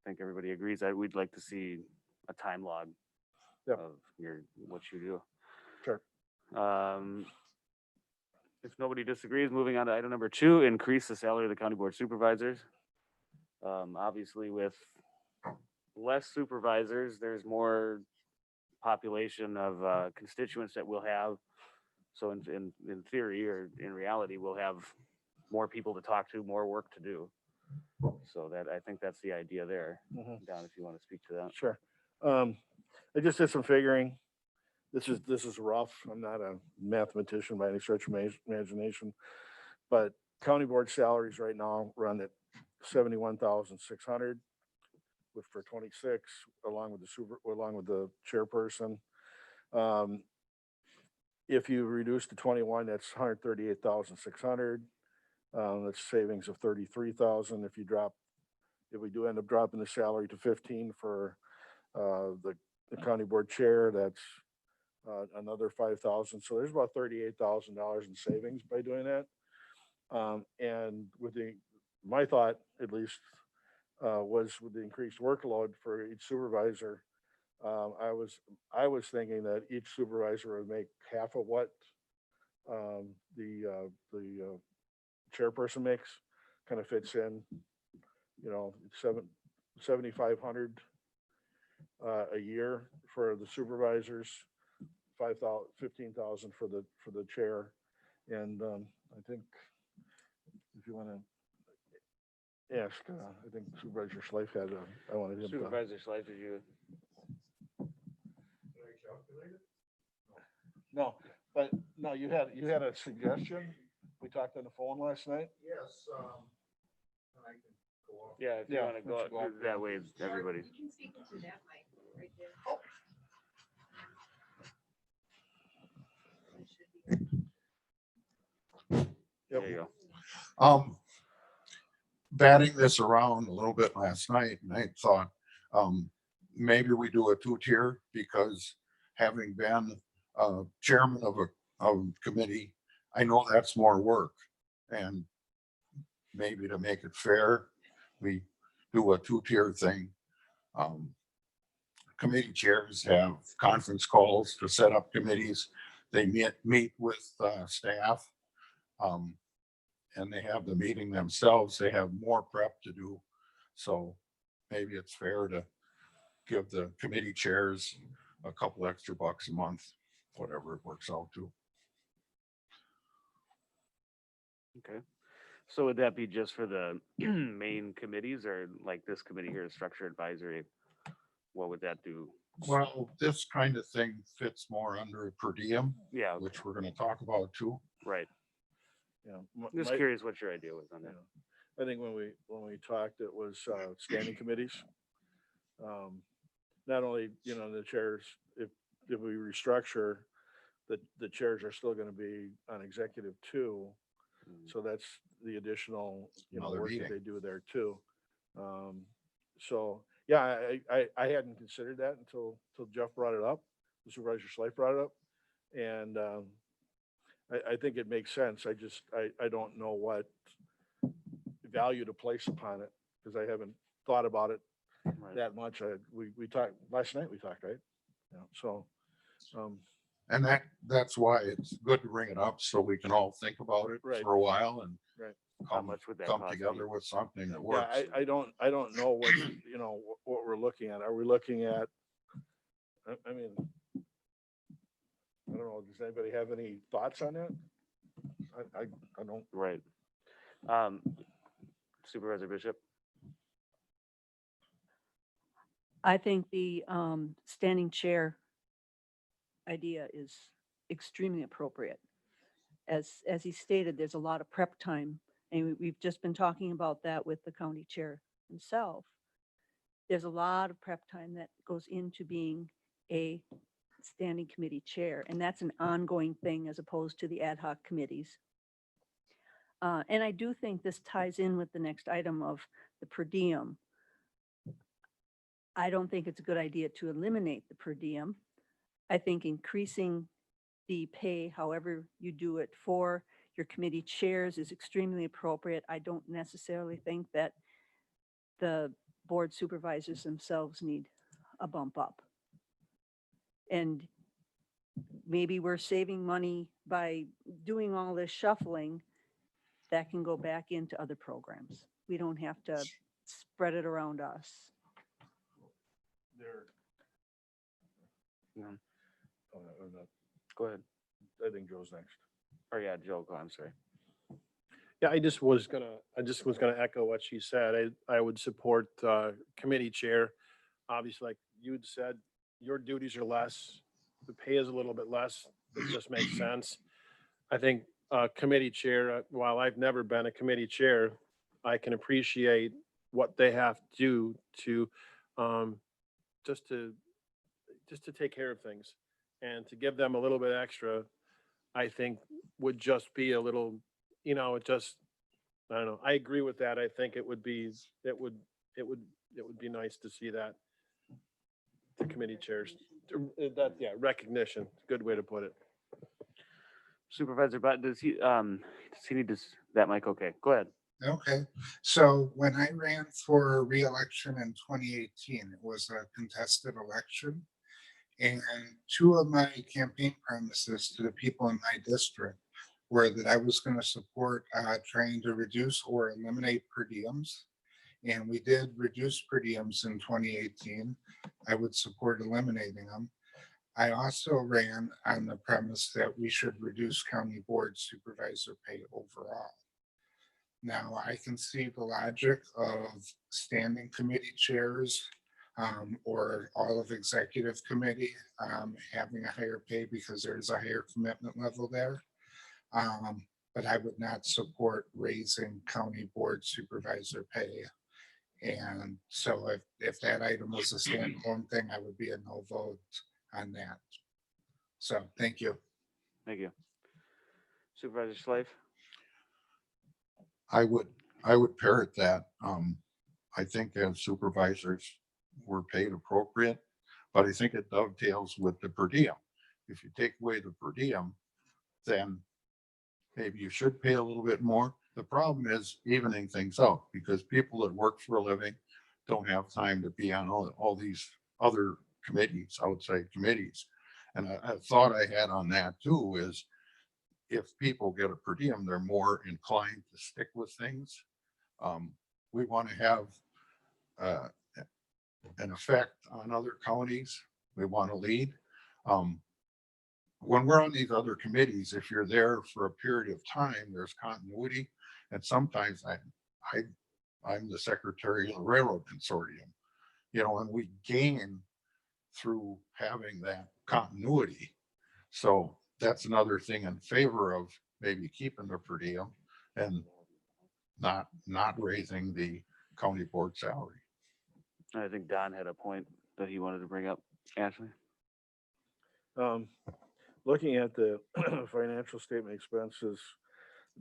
think everybody agrees that we'd like to see a time log Yep. of what you do. Sure. If nobody disagrees, moving on to item number 2, increase the salary of the county board supervisors. Obviously with less supervisors, there's more population of constituents that we'll have. So in theory, or in reality, we'll have more people to talk to, more work to do. So that, I think that's the idea there. Mhm. Don, if you want to speak to that. sure. I just did some figuring. This is rough. I'm not a mathematician by any stretch of my imagination, but county board salaries right now run at 71,600 for 26, along with the chairperson. If you reduce to 21, that's 138,600. That's savings of 33,000. If we do end up dropping the salary to 15 for the county board chair, that's another 5,000. So there's about $38,000 in savings by doing that. And my thought, at least, was with the increased workload for each supervisor, I was thinking that each supervisor would make half of what the chairperson makes. Kind of fits in, you know, 7,500 a year for the supervisors, 15,000 for the chair, and I think if you want to ask, I think Supervisor Schleif had I wanted him to. Supervisor Schleif, did you? No, but no, you had a suggestion. We talked on the phone last night. Yes, I can go off. Yeah, if you Yeah, want to go, let's go up that way everybody's. You can speak into that mic right there. It should be- There you go. Batting this around a little bit last night, and I thought, maybe we do a 2-tier, because having been chairman of a committee, I know that's more work. And maybe to make it fair, we do a 2-tier thing. Committee chairs have conference calls to set up committees. They meet with staff. And they have the meeting themselves. They have more prep to do. So maybe it's fair to give the committee chairs a couple extra bucks a month, whatever it works out to. Okay. So would that be just for the main committees, or like this committee here, structure advisory? What would that do? Well, this kind of thing fits more under per diem, Yeah, which we're gonna talk about too. right. Yeah, Just curious what your idea was on that. I think when we talked, it was standing committees. Not only, you know, the chairs, if we restructure, the chairs are still gonna be on executive too. Mm. So that's the additional, Another work that meeting. they do there too. So, yeah, I hadn't considered that until Jeff brought it up, Supervisor Schleif brought it up. And, I think it makes sense. I don't know what value to place upon it, because I haven't thought about it Right. that much. We talked, last night we talked, right? Yeah, so, And that's why it's good to bring it up so we can all think about it Right. for a while and Right. How come, much would that come cost? together with something that yeah, works. I don't know what, what we're looking at. Are we looking at, I mean, I don't know, does anybody have any thoughts on that? I don't. Right. Supervisor Bishop? I think the standing chair idea is extremely appropriate. As he stated, there's a lot of prep time, and we've just been talking about that with the county chair himself. There's a lot of prep time that goes into being a standing committee chair, and that's an ongoing thing as opposed to the ad hoc committees. And I do think this ties in with the next item of the per diem. I don't think it's a good idea to eliminate the per diem. I think increasing the pay, however you do it, for your committee chairs is extremely appropriate. I don't necessarily think that the board supervisors themselves need a bump up. And maybe we're saving money by doing all this shuffling that can go back into other programs. We don't have to spread it around us. No. Oh, no, Go ahead. I think Joe's next. Or yeah, Joe, go, I'm sorry. Yeah, I just was gonna echo what she said. I would support, committee chair. Obviously, like you'd said, your duties are less, the pay is a little bit less. It just makes sense. I think, committee chair, while I've never been a committee chair, I can appreciate what they have to do to, just to take care of things, and to give them a little bit extra, I think would just be a little, I don't know. I agree with that. I think it would be nice to see that. The committee chairs, recognition, good way to put it. Supervisor Button, does he need that mic? Okay, go ahead. Okay, so when I ran for reelection in 2018, it was a contested election. And two of my campaign promises to the people in my district were that I was going to support trying to reduce or eliminate per diems. And we did reduce per diems in 2018. I would support eliminating them. I also ran on the premise that we should reduce county board supervisor pay overall. Now, I can see the logic of standing committee chairs or all of executive committee having a higher pay because there's a higher commitment level there. But I would not support raising county board supervisor pay. And so if that item was a standalone thing, I would be a no vote on that. So, thank you. Thank you. Supervisor Schleif? I would parrot that. I think as supervisors, we're paid appropriate, but I think it dovetails with the per diem. If you take away the per diem, then maybe you should pay a little bit more. The problem is evening things out, because people that work for a living don't have time to be on all these other committees, outside committees. And a thought I had on that too is, if people get a per diem, they're more inclined to stick with things. We want to have an effect on other counties. We want to lead. When we're on these other committees, if you're there for a period of time, there's continuity. And sometimes I'm the secretary of the railroad consortium, and we gain through having that continuity. So that's another thing in favor of maybe keeping the per diem and not raising the county board salary. I think Don had a point that he wanted to bring up. Ashley? looking at the financial statement expenses,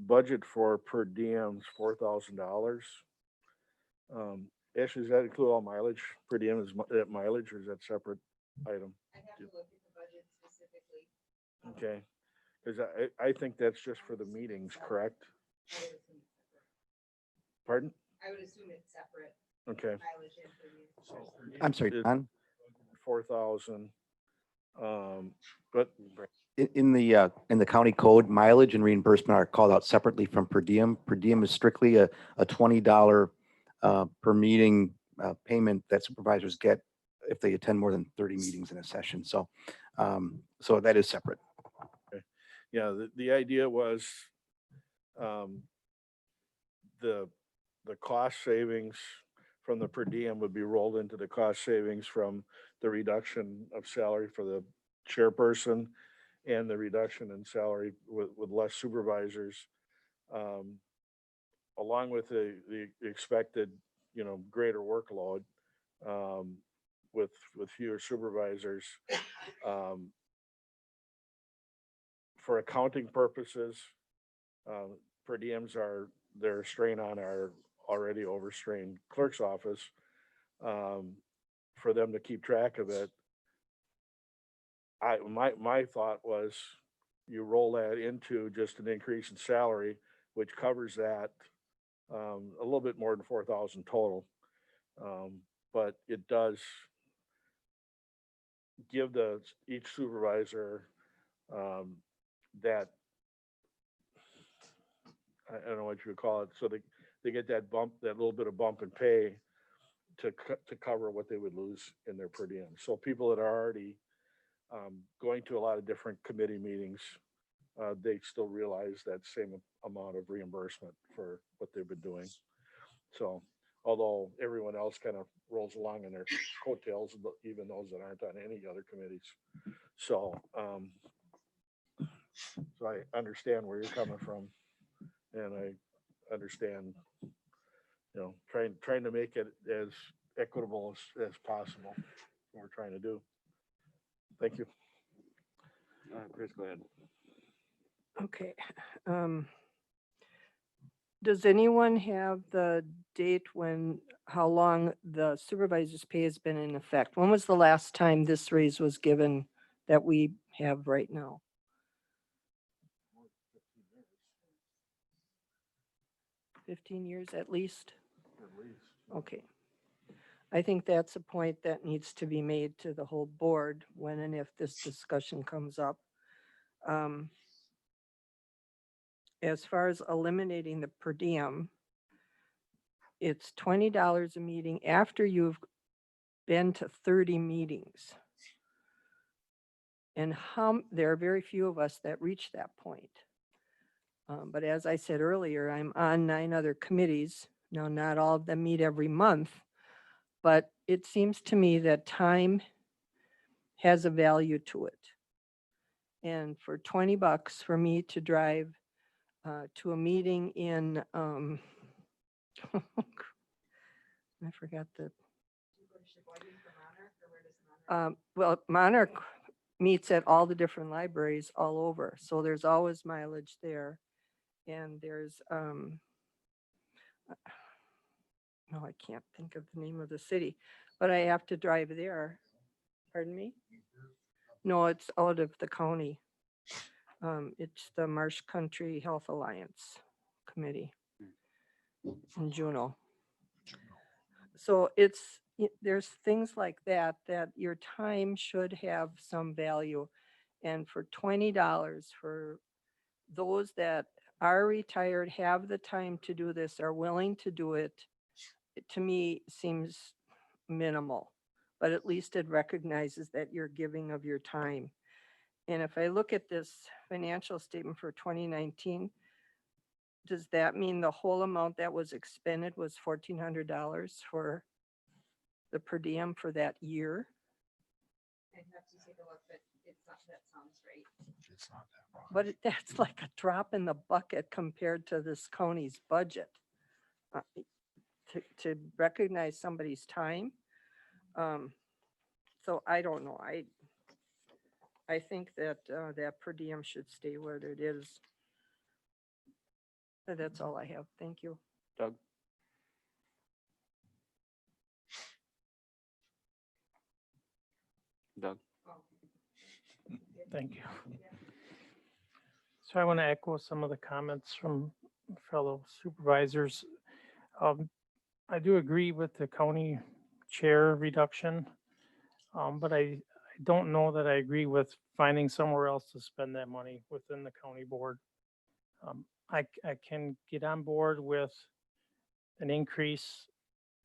budget for per diems, $4,000. Ashley, does that include all mileage? Per diem is that mileage or is that separate item? I have to look at the budget specifically. Okay, because I think that's just for the meetings, correct? I would assume it's separate. Pardon? I would assume it's separate. Okay, Mileage and per diem. I'm sorry, It- Don, 4,000. But in the county code, mileage and reimbursement are called out separately from per diem. Per diem is strictly a $20 per meeting payment that supervisors get if they attend more than 30 meetings in a session. So, so that is separate. yeah, the idea was the cost savings from the per diem would be rolled into the cost savings from the reduction of salary for the chairperson and the reduction in salary with less supervisors, along with the expected, greater workload with fewer supervisors. For accounting purposes, per diems they're a strain on our already overstrained clerk's office. For them to keep track of it, my thought was you roll that into just an increase in salary, which covers that a little bit more than 4,000 total. But it does give each supervisor that, I don't know what you would call it, so they get that bump, that little bit of bump in pay to cover what they would lose in their per diem. So people that are already going to a lot of different committee meetings, they still realize that same amount of reimbursement for what they've been doing. So although everyone else kind of rolls along in their coattails, even those that aren't on any other committees. So, so I understand where you're coming from, and I understand, trying to make it as equitable as possible. What we're trying to do. Thank you. Chris, go ahead. Okay. Does anyone have the date how long the supervisor's pay has been in effect? When was the last time this raise was given that we have right now? 15 years at least? Okay. I think that's a point that needs to be made to the whole board when and if this discussion comes up. As far as eliminating the per diem, it's $20 a meeting after you've been to 30 meetings. And there are very few of us that reach that point. But as I said earlier, I'm on 9 other committees. Now, not all of them meet every month, but it seems to me that time has a value to it. And for $20 for me to drive to a meeting in, I forgot the, well, Monarch meets at all the different libraries all over. So there's always mileage there. And there's, no, I can't think of the name of the city, but I have to drive there. Pardon me? No, it's out of the county. It's the Marsh Country Health Alliance Committee in Juneau. So there's things like that your time should have some value. And for $20 for those that are retired, have the time to do this, are willing to do it, to me seems minimal, but at least it recognizes that you're giving of your time. And if I look at this financial statement for 2019, does that mean the whole amount that was expended was $1,400 for the per diem for that year? I'd have to take a look, but that sounds right. It's not that wrong. But that's like a drop in the bucket compared to this county's budget. To recognize somebody's time. So I don't know. I think that, that per diem should stay where it is. That's all I have. Thank you. Doug? Doug? Thank you. So I want to echo some of the comments from fellow supervisors. I do agree with the county chair reduction, but I don't know that I agree with finding somewhere else to spend that money within the county board. I can get on board with an increase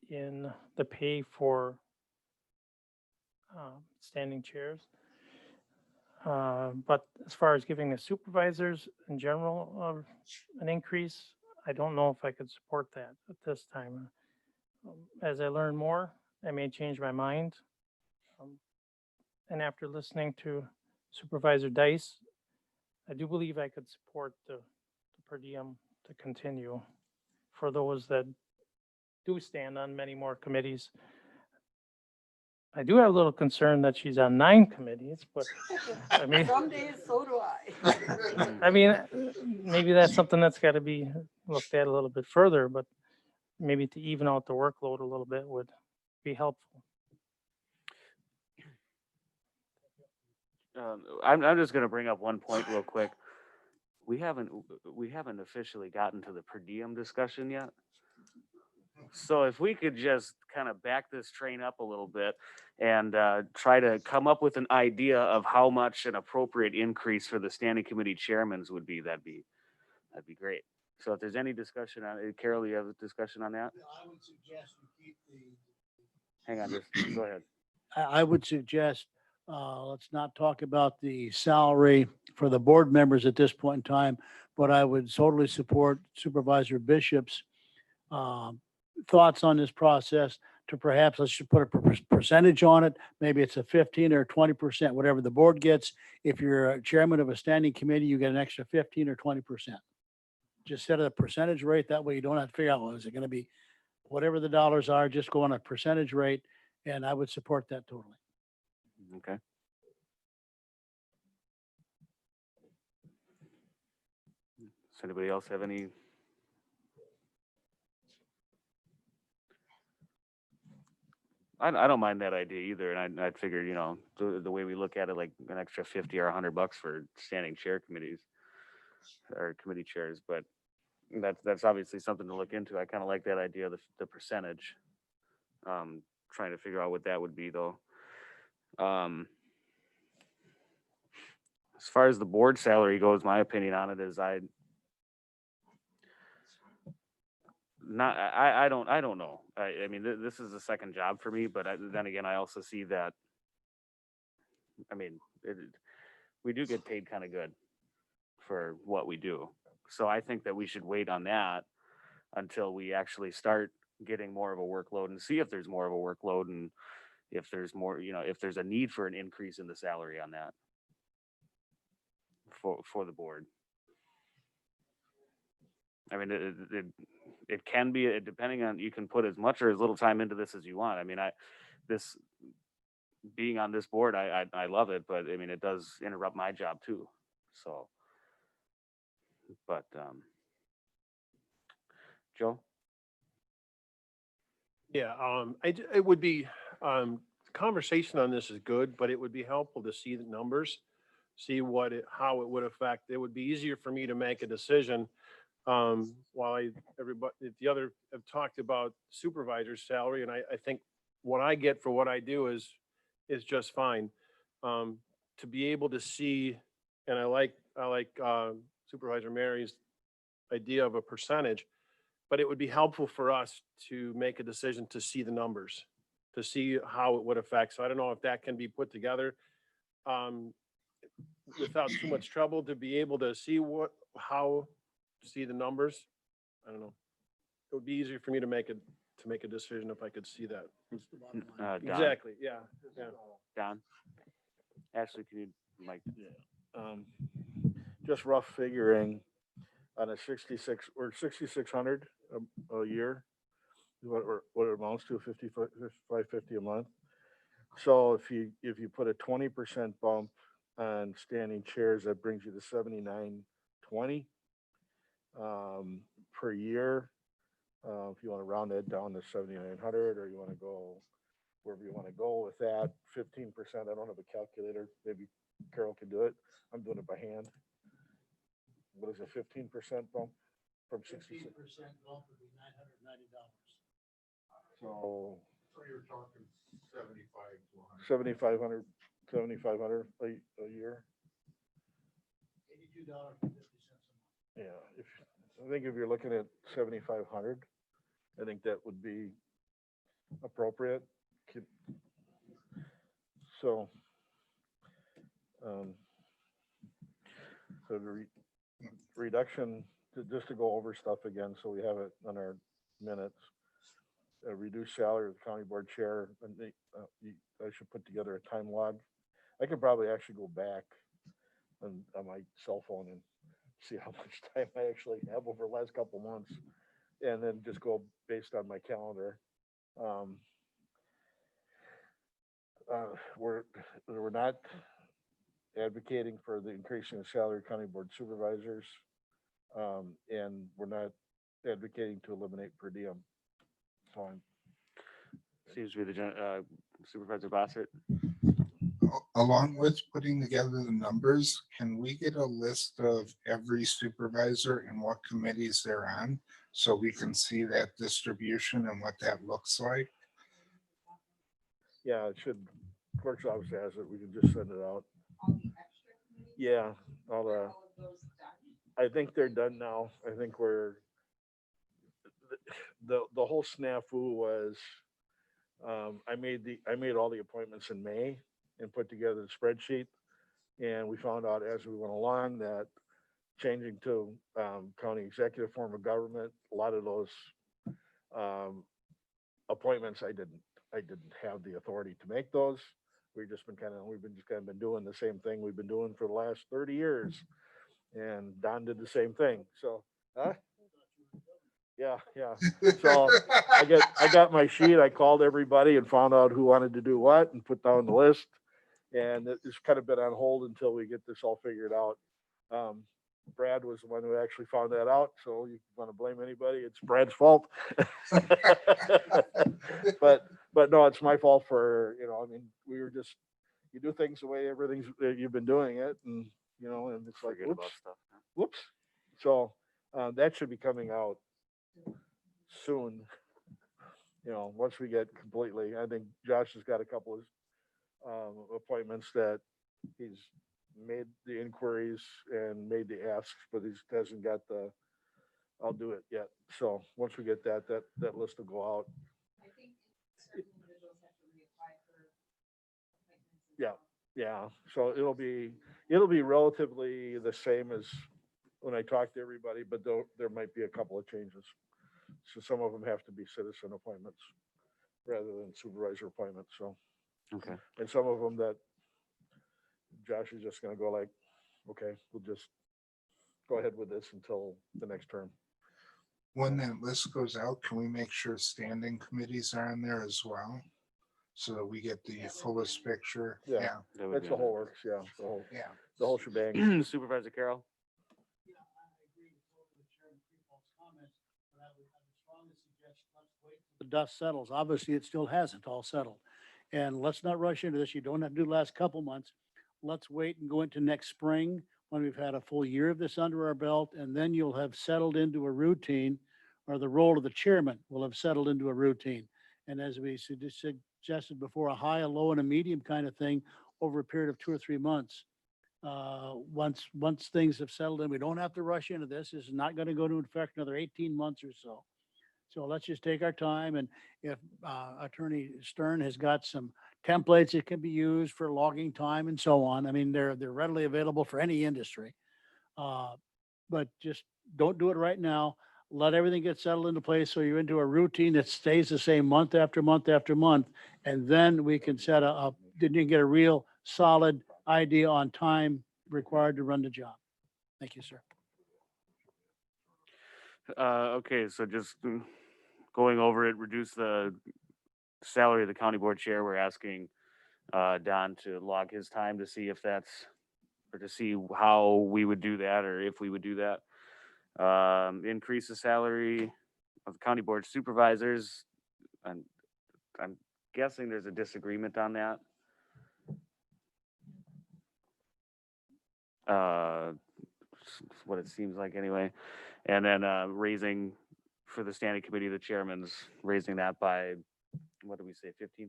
in the pay for standing chairs. But as far as giving the supervisors in general an increase, I don't know if I could support that at this time. As I learn more, I may change my mind. And after listening to Supervisor Dice, I do believe I could support the per diem to continue for those that do stand on many more committees. I do have a little concern that she's on 9 committees, but I mean, Some days, so do I. I mean, maybe that's something that's got to be looked at a little bit further, but maybe to even out the workload a little bit would be helpful. I'm just gonna bring up one point real quick. We haven't officially gotten to the per diem discussion yet. So if we could just kind of back this train up a little bit and try to come up with an idea of how much an appropriate increase for the standing committee chairmans would be, that'd be great. So if there's any discussion on it, Carol, you have a discussion on that? I would suggest you keep Hang on, just go ahead. I would suggest, let's not talk about the salary for the board members at this point in time, but I would totally support Supervisor Bishop's thoughts on this process to perhaps, let's just put a percentage on it. Maybe it's a 15 or 20%, whatever the board gets. If you're a chairman of a standing committee, you get an extra 15 or 20%. Just set a percentage rate. That way you don't have to figure out, well, is it going to be whatever the dollars are, just go on a percentage rate. And I would support that totally. Okay. Does anybody else have any? I don't mind that idea either, and I'd figure, you know, the way we look at it, like an extra 50 or $100 for standing chair committees or committee chairs, but that's obviously something to look into. I kind of like that idea of the percentage. Trying to figure out what that would be though. As far as the board salary goes, my opinion on it is I don't know. I mean, this is the second job for me, but then again, I also see that, I mean, we do get paid kind of good for what we do. So I think that we should wait on that until we actually start getting more of a workload and see if there's more of a workload and if there's more, you know, if there's a need for an increase in the salary on that for the board. I mean, it can be, depending on, you can put as much or as little time into this as you want. I mean, this being on this board, I love it, but I mean, it does interrupt my job too. So, but, Joe? Yeah, it would be, conversation on this is good, but it would be helpful to see the numbers, see how it would affect. It would be easier for me to make a decision. While the other have talked about supervisor's salary, and I think what I get for what I do is just fine. To be able to see, and I like Supervisor Mary's idea of a percentage, but it would be helpful for us to make a decision to see the numbers, to see how it would affect. So I don't know if that can be put together without too much trouble, to be able to see see the numbers. I don't know. It would be easier for me to make a decision if I could see that. Don? Exactly. Yeah. Don? Ashley, can you, Mike? Just rough figuring on a 6,600 a year, what it amounts to, 550 a month. So if you put a 20% bump on standing chairs, that brings you to 7920 per year. If you want to round that down to 7,900, or you want to go wherever you want to go with that, 15%. I don't have a calculator. Maybe Carol can do it. I'm doing it by hand. What is it, 15% bump from 66? bump would be $990. So So you're talking 75 to 100. 7,500 a year. $82.50 Yeah, I think if you're looking at 7,500, I think that would be appropriate. So, so the reduction, just to go over stuff again, so we have it on our minutes. Reduced salary of the county board chair, and I should put together a time log. I could probably actually go back on my cell phone and see how much time I actually have over the last couple months, and then just go based on my calendar. We're not advocating for the increasing the salary of county board supervisors, and we're not advocating to eliminate per diem. Fine. Seems to be the Supervisor Bossert. Along with putting together the numbers, can we get a list of every supervisor and what committees they're on? So we can see that distribution and what that looks like? Yeah, it should, clerk's office has it, we can just send it out. All the extra committees, Yeah, all are the, all of those done? I think they're done now. I think the whole snafu was, I made all the appointments in May and put together the spreadsheet. And we found out as we went along that changing to county executive form of government, a lot of those appointments, I didn't have the authority to make those. We've just kind of been doing the same thing we've been doing for the last 30 years. And Don did the same thing. So, yeah. So I got my sheet. I called everybody and found out who wanted to do what and put down the list. And it's kind of been on hold until we get this all figured out. Brad was the one who actually found that out. So you want to blame anybody, it's Brad's fault. But no, it's my fault for, I mean, we were just, you do things the way you've been doing it, and and it's like, Forget whoops, about stuff. whoops. So that should be coming out soon. Once we get completely, I think Josh has got a couple of appointments that he's made the inquiries and made the asks, but he hasn't got I'll do it yet. So once we get that list will go out. I think certain individuals have to reapply for appointments. as Yeah. well. Yeah, so it'll be relatively the same as when I talk to everybody, but there might be a couple of changes. So some of them have to be citizen appointments rather than supervisor appointments, so. Okay. And some of them that Josh is just gonna go like, okay, we'll just go ahead with this until the next term. When that list goes out, can we make sure standing committees are on there as well? So that we get the fullest picture? Yeah. That would That's be the on whole there. works, yeah, Yeah. the whole shebang. Supervisor Carroll. Yeah, I agree with both of the Chairman Creepall's comments, but I would strongly suggest let's wait till the dust settles. Obviously, it still hasn't all settled. And let's not rush into this. You don't have to do the last couple months. Let's wait and go into next spring when we've had a full year of this under our belt, and then you'll have settled into a routine, or the role of the chairman will have settled into a routine. And as we suggested before, a high, a low, and a medium kind of thing over a period of 2 or 3 months. Once things have settled in, we don't have to rush into this. This is not going to go into effect another 18 months or so. So let's just take our time, and if Attorney Stern has got some templates that can be used for logging time and so on, I mean, they're readily available for any industry. But just don't do it right now. Let everything get settled into place so you're into a routine that stays the same month after month after month. And then we can then you can get a real solid idea on time required to run the job. Thank you, sir. Okay, so just going over it, reduce the salary of the county board chair. We're asking Don to log his time to see if that's or to see how we would do that, or if we would do that. Increase the salary of the county board supervisors. And I'm guessing there's a disagreement on that. What it seems like anyway. And then raising for the standing committee, the chairman's raising that by, what do we say, 15%?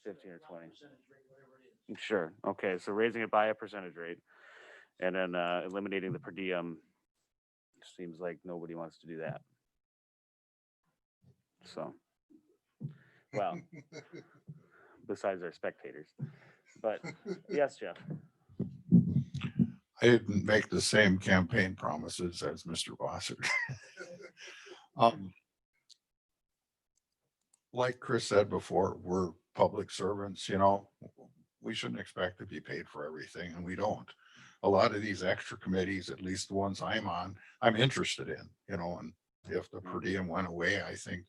15 or 20. Sure. Okay. So raising it by a percentage rate and then eliminating the per diem. Seems like nobody wants to do that. So, well, besides our spectators. But yes, Jeff. I didn't make the same campaign promises as Mr. Bossert. Like Chris said before, we're public servants, we shouldn't expect to be paid for everything, and we don't. A lot of these extra committees, at least the ones I'm on, I'm interested in, and if the per diem went away, I think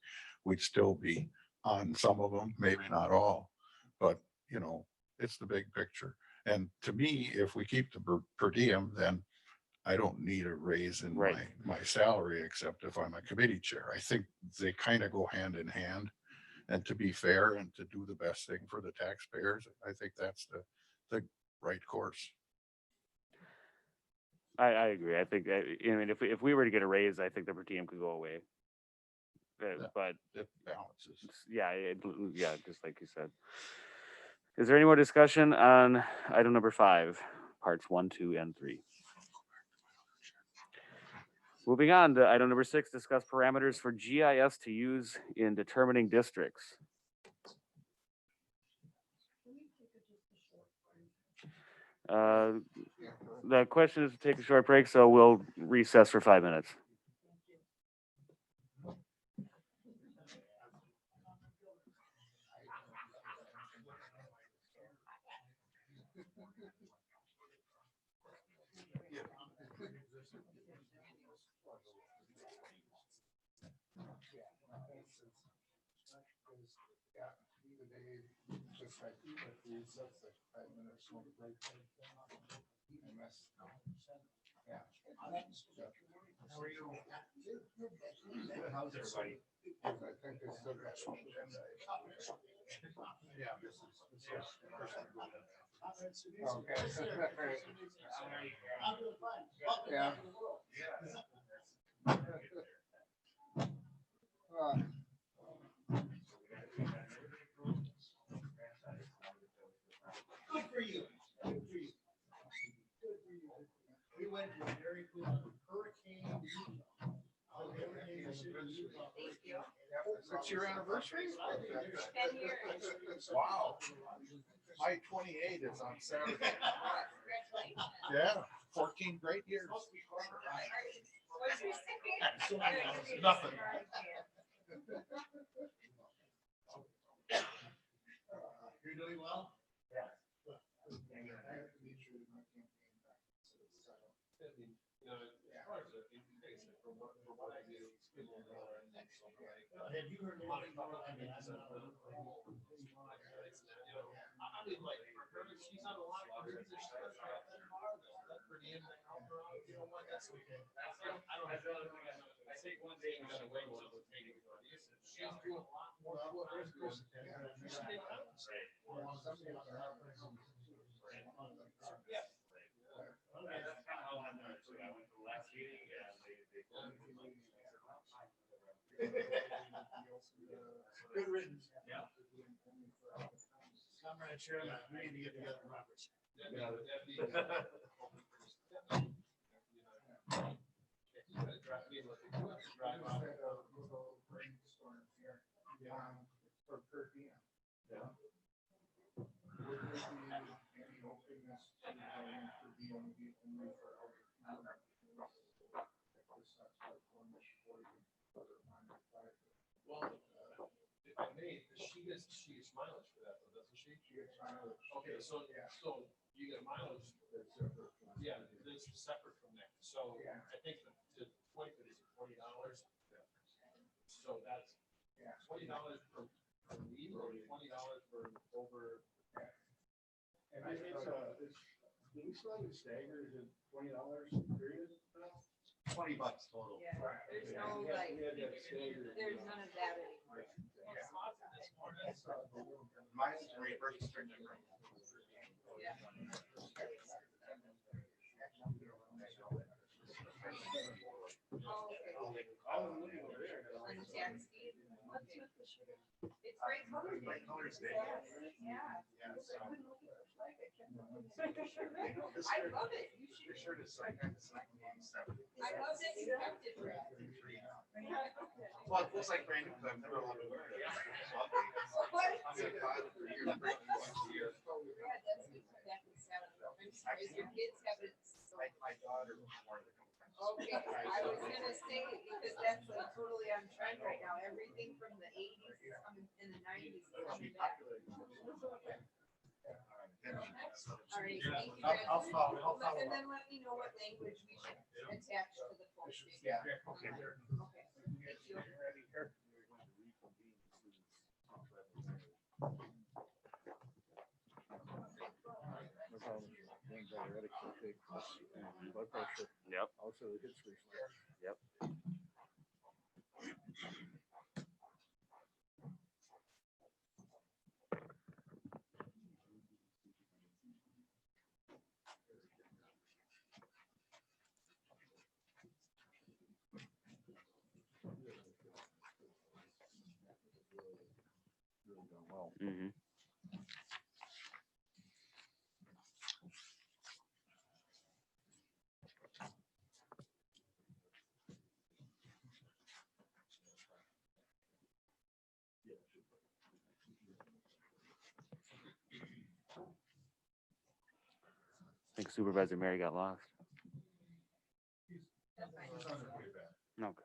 we'd still be on some of them, maybe not all, but it's the big picture. And to me, if we keep the per diem, then I don't need a raise in Right. my salary, except if I'm a committee chair. I think they kind of go hand in hand. And to be fair and to do the best thing for the taxpayers, I think that's the right course. I agree. I think, if we were to get a raise, I think the per diem could go away. But It balances. yeah, just like you said. Is there any more discussion on item number 5, parts 1, 2, and 3? Moving on to item number 6, discuss parameters for GIS to use in determining districts. The question is to take a short break, so we'll recess for 5 minutes. How's everybody? I think they still got some agenda. Yeah, this is. Okay. Yeah. Good for you. Good for you. Good for you. We went to a very good hurricane. It's your anniversary? 10 years. Wow. My 28 is on Saturday. Congratulations. Yeah, 14 great years. What's your secret? Nothing. You're doing well? Yeah. Have you heard anything more? I mean, I mean, like, she's on a lot of other things. That's pretty in the you know what, that's okay. I don't have. I take one day and gotta wait until the meeting. She's doing a lot more. Yeah. That's kind of how I'm doing too. I went to the last meeting and they good riddance. Yeah. Comrade Chairman, we need to get together, Roberts. Well, if I may, she gets mileage for that, though, doesn't she? She gets mileage. Okay, so you get mileage. Yeah, it's separate from that. So I think the point that is $40. So that's $20 per lead or $20 for over. And do we still have the stagger, is it $20 period? $20 total. Yeah, there's no like, there's none of that anymore. Mine's restricted. Yeah. Oh, okay. On the tax deed? Okay. It's bright colored. Yeah. I love it. You should. I love that you kept it, Brad. Well, it looks like brand new, because I've never allowed to wear it. What? I'm gonna buy it for a year. Brad, that's good. Back in seven. I'm surprised your kids haven't. My daughter wore it. Okay, I was gonna say, because that's like totally on trend right now, everything from the 80s in the 90s is coming back. All right, thank you. I'll follow And up. then let me know what language we should attach to the posting. Yeah. Okay, thank you. Yep. Yep. Mhm. I think Supervisor Mary got lost. Okay.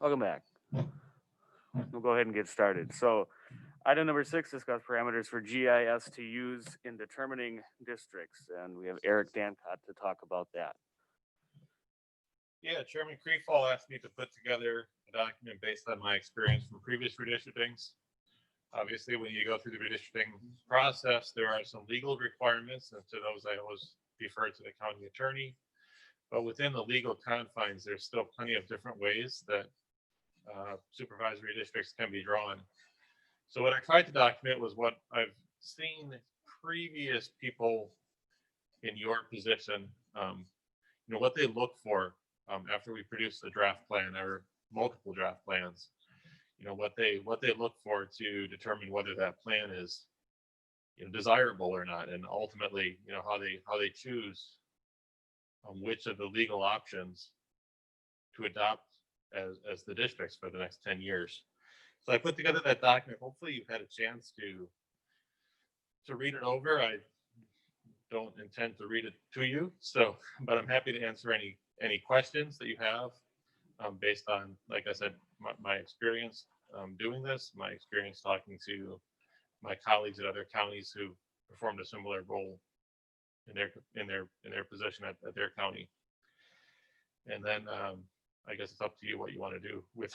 Welcome back. We'll go ahead and get started. So item number 6, discuss parameters for GIS to use in determining districts. And we have Eric Dancott to talk about that. Yeah, Chairman Creefall asked me to put together a document based on my experience from previous redistrictings. Obviously, when you go through the redistricting process, there are some legal requirements, and to those I always defer to the county attorney. But within the legal confines, there's still plenty of different ways that supervisory districts can be drawn. So what I tried to document was what I've seen previous people in your position, what they look for after we produce a draft plan or multiple draft plans. What they look for to determine whether that plan is desirable or not, and ultimately how they choose which of the legal options to adopt as the districts for the next 10 years. So I put together that document. Hopefully you've had a chance to read it over. I don't intend to read it to you, but I'm happy to answer any questions that you have based on, like I said, my experience doing this, my experience talking to my colleagues at other counties who performed a similar role in their position at their county. And then I guess it's up to you what you want to do with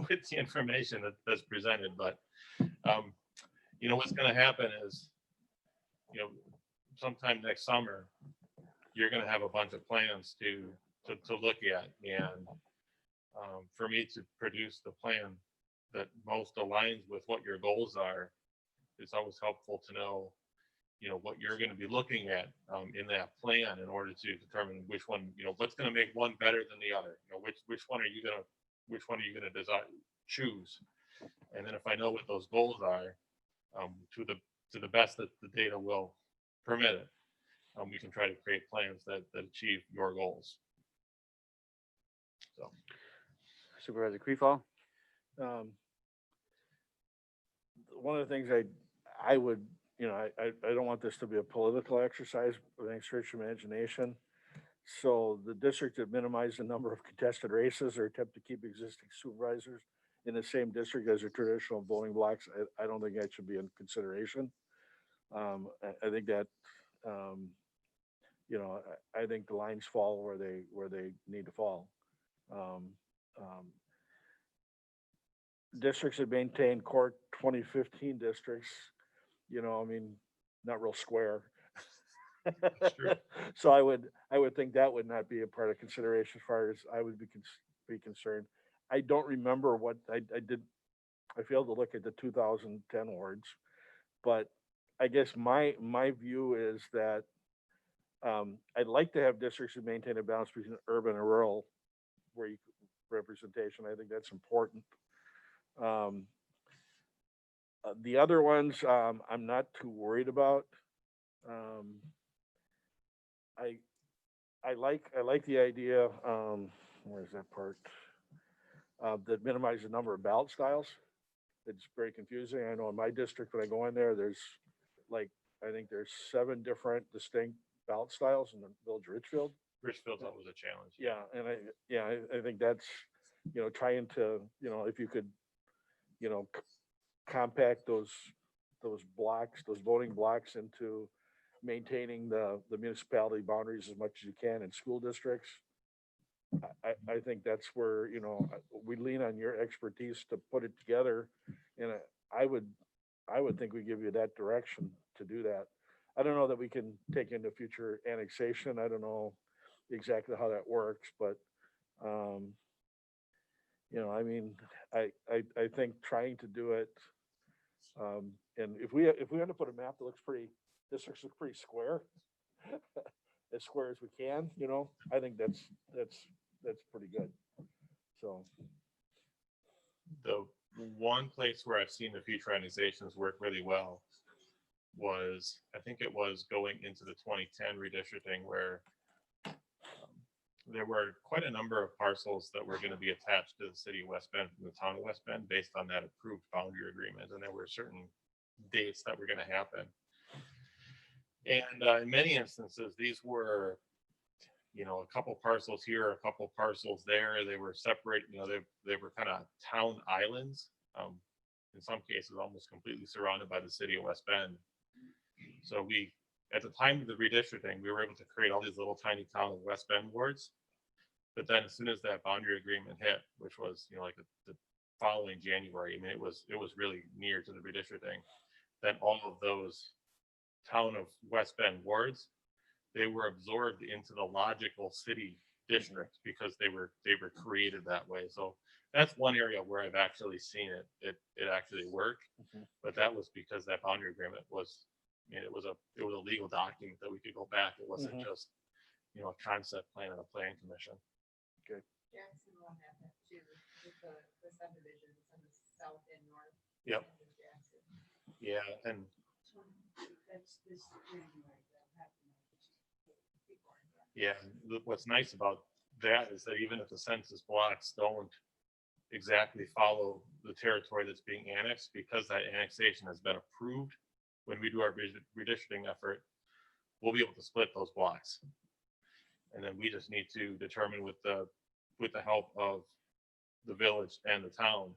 the information that's presented. But what's going to happen is, sometime next summer, you're going to have a bunch of plans to look at, and for me to produce the plan that most aligns with what your goals are, it's always helpful to know what you're going to be looking at in that plan in order to determine which one, what's going to make one better than the other. Which one are you going to decide, choose? And then if I know what those goals are, to the best that the data will permit it, we can try to create plans that achieve your goals. So. Supervisor Creefall? One of the things I would, I don't want this to be a political exercise, but I stretch imagination. So the district that minimize the number of contested races or attempt to keep existing supervisors in the same district as their traditional voting blocks, I don't think that should be in consideration. I think that, I think the lines fall where they need to fall. Districts that maintain core 2015 districts, not real square. True. So I would think that would not be a part of consideration as far as I would be concerned. I don't remember what I failed to look at the 2010 wards, but I guess my view is that I'd like to have districts that maintain a balance between urban and rural representation. I think that's important. The other ones, I'm not too worried about. I like the idea, where's that part? That minimize the number of ballot styles. It's very confusing. I know in my district, when I go in there, there's I think there's 7 different distinct ballot styles in the village of Richfield. Richfield's always a challenge. Yeah, and I think that's, trying to, if you could, compact those blocks, those voting blocks into maintaining the municipality boundaries as much as you can in school districts. I think that's where, we lean on your expertise to put it together. And I would think we give you that direction to do that. I don't know that we can take into future annexation. I don't know exactly how that works, but, I think trying to do it, and if we end up with a map that looks pretty, districts look pretty square, as square as we can, I think that's pretty good. So. The one place where I've seen the future annexations work really well was, I think it was going into the 2010 redistricting, where there were quite a number of parcels that were going to be attached to the city of West Bend from the town of West Bend based on that approved boundary agreement. And there were certain dates that were going to happen. And in many instances, these were, a couple parcels here, a couple parcels there. They were separated, they were kind of town islands. In some cases, almost completely surrounded by the city of West Bend. So at the time of the redistricting, we were able to create all these little tiny town of West Bend wards. But then as soon as that boundary agreement hit, which was, the following January, it was really near to the redistricting, then all of those town of West Bend wards, they were absorbed into the logical city district because they were created that way. So that's one area where I've actually seen it actually work. But that was because that boundary agreement was, it was a legal document that we could go back. It wasn't just, a concept plan and a planning commission. Okay. Jackson will have that too, with the subdivisions on the south and north. Yep. end of Jackson. Yeah, and what's nice about that is that even if the census blocks don't exactly follow the territory that's being annexed, because that annexation has been approved, when we do our redistricting effort, we'll be able to split those blocks. And then we just need to determine with the help of the village and the town,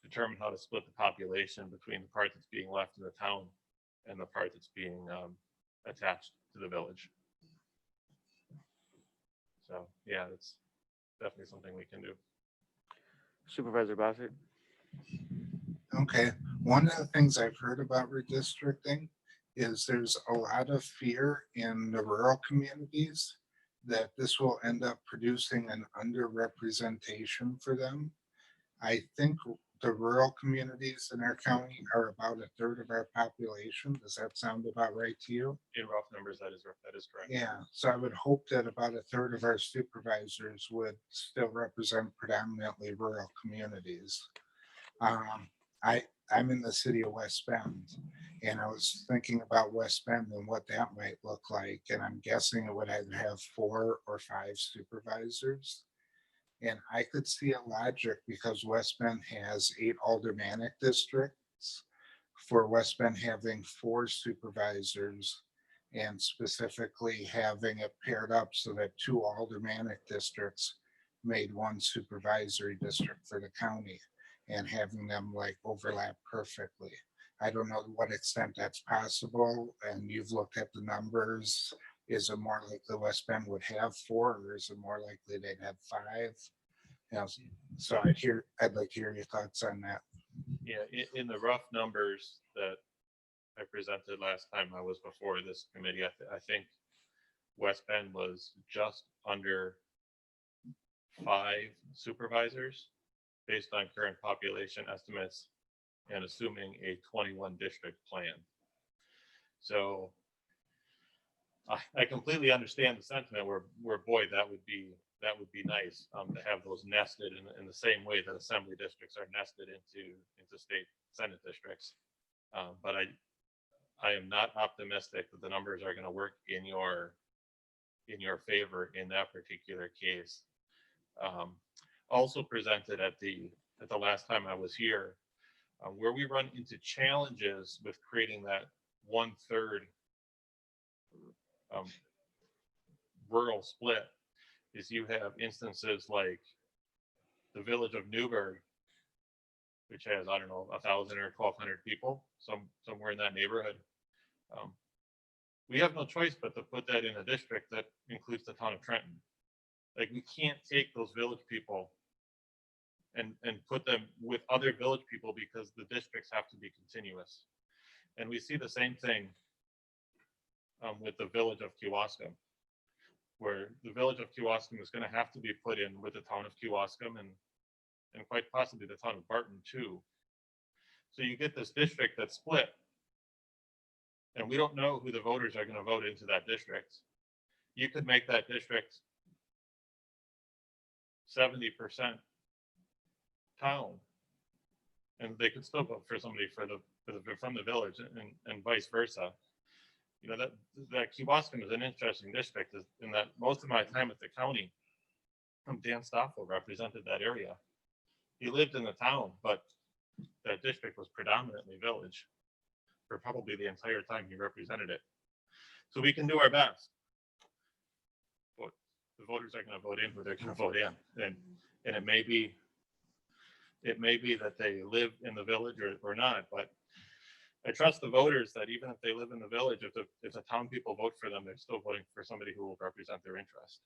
determine how to split the population between the part that's being left in the town and the part that's being attached to the village. So yeah, it's definitely something we can do. Supervisor Bossert? Okay, one of the things I've heard about redistricting is there's a lot of fear in the rural communities that this will end up producing an underrepresentation for them. I think the rural communities in our county are about a third of our population. Does that sound about right to you? In rough numbers, that is correct. Yeah, so I would hope that about a third of our supervisors would still represent predominantly rural communities. I'm in the city of West Bend, and I was thinking about West Bend and what that might look like, and I'm guessing it would either have 4 or 5 supervisors. And I could see a logic because West Bend has 8 aldermanic districts, for West Bend having 4 supervisors and specifically having it paired up so that 2 aldermanic districts made 1 supervisory district for the county and having them like overlap perfectly. I don't know to what extent that's possible, and you've looked at the numbers. Is it more likely West Bend would have 4, or is it more likely they'd have 5? You know, so I'd like to hear your thoughts on that. Yeah, in the rough numbers that I presented last time I was before this committee, I think West Bend was just under 5 supervisors based on current population estimates and assuming a 21 district plan. So I completely understand the sentiment where boy, that would be nice to have those nested in the same way that assembly districts are nested into state senate districts. But I am not optimistic that the numbers are going to work in your favor in that particular case. Also presented at the last time I was here, where we run into challenges with creating that 1/3 rural split is you have instances like the village of Newburgh, which has, I don't know, 1,000 or 1,200 people, somewhere in that neighborhood. We have no choice but to put that in a district that includes the town of Trenton. Like, we can't take those village people and put them with other village people because the districts have to be continuous. And we see the same thing with the village of Kewaskum, where the village of Kewaskum is going to have to be put in with the town of Kewaskum and quite possibly the town of Barton too. So you get this district that's split, and we don't know who the voters are going to vote into that district. You could make that district 70% town, and they could still vote for somebody from the village, and vice versa. You know, that Kewaskum is an interesting district in that most of my time at the county, Dan Stoffel represented that area. He lived in the town, but that district was predominantly village for probably the entire time he represented it. So we can do our best. But the voters are going to vote in who they're going to vote in. And it may be that they live in the village or not, but I trust the voters that even if they live in the village, if the town people vote for them, they're still voting for somebody who will represent their interest.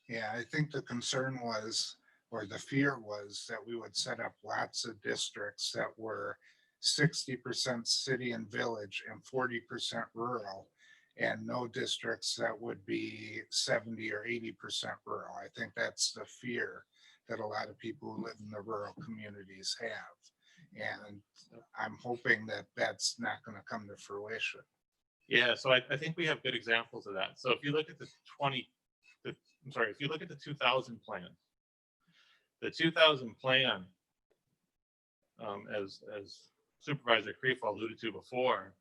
Yeah, I think the concern was, or the fear was, that we would set up lots of districts that were 60% city and village and 40% rural, and no districts that would be 70 or 80% rural. I think that's the fear that a lot of people who live in the rural communities have. And I'm hoping that that's not going to come to fruition. Yeah, so I think we have good examples of that. So if you look at the 2000 plan, the 2000 plan, as Supervisor Krief alluded to before,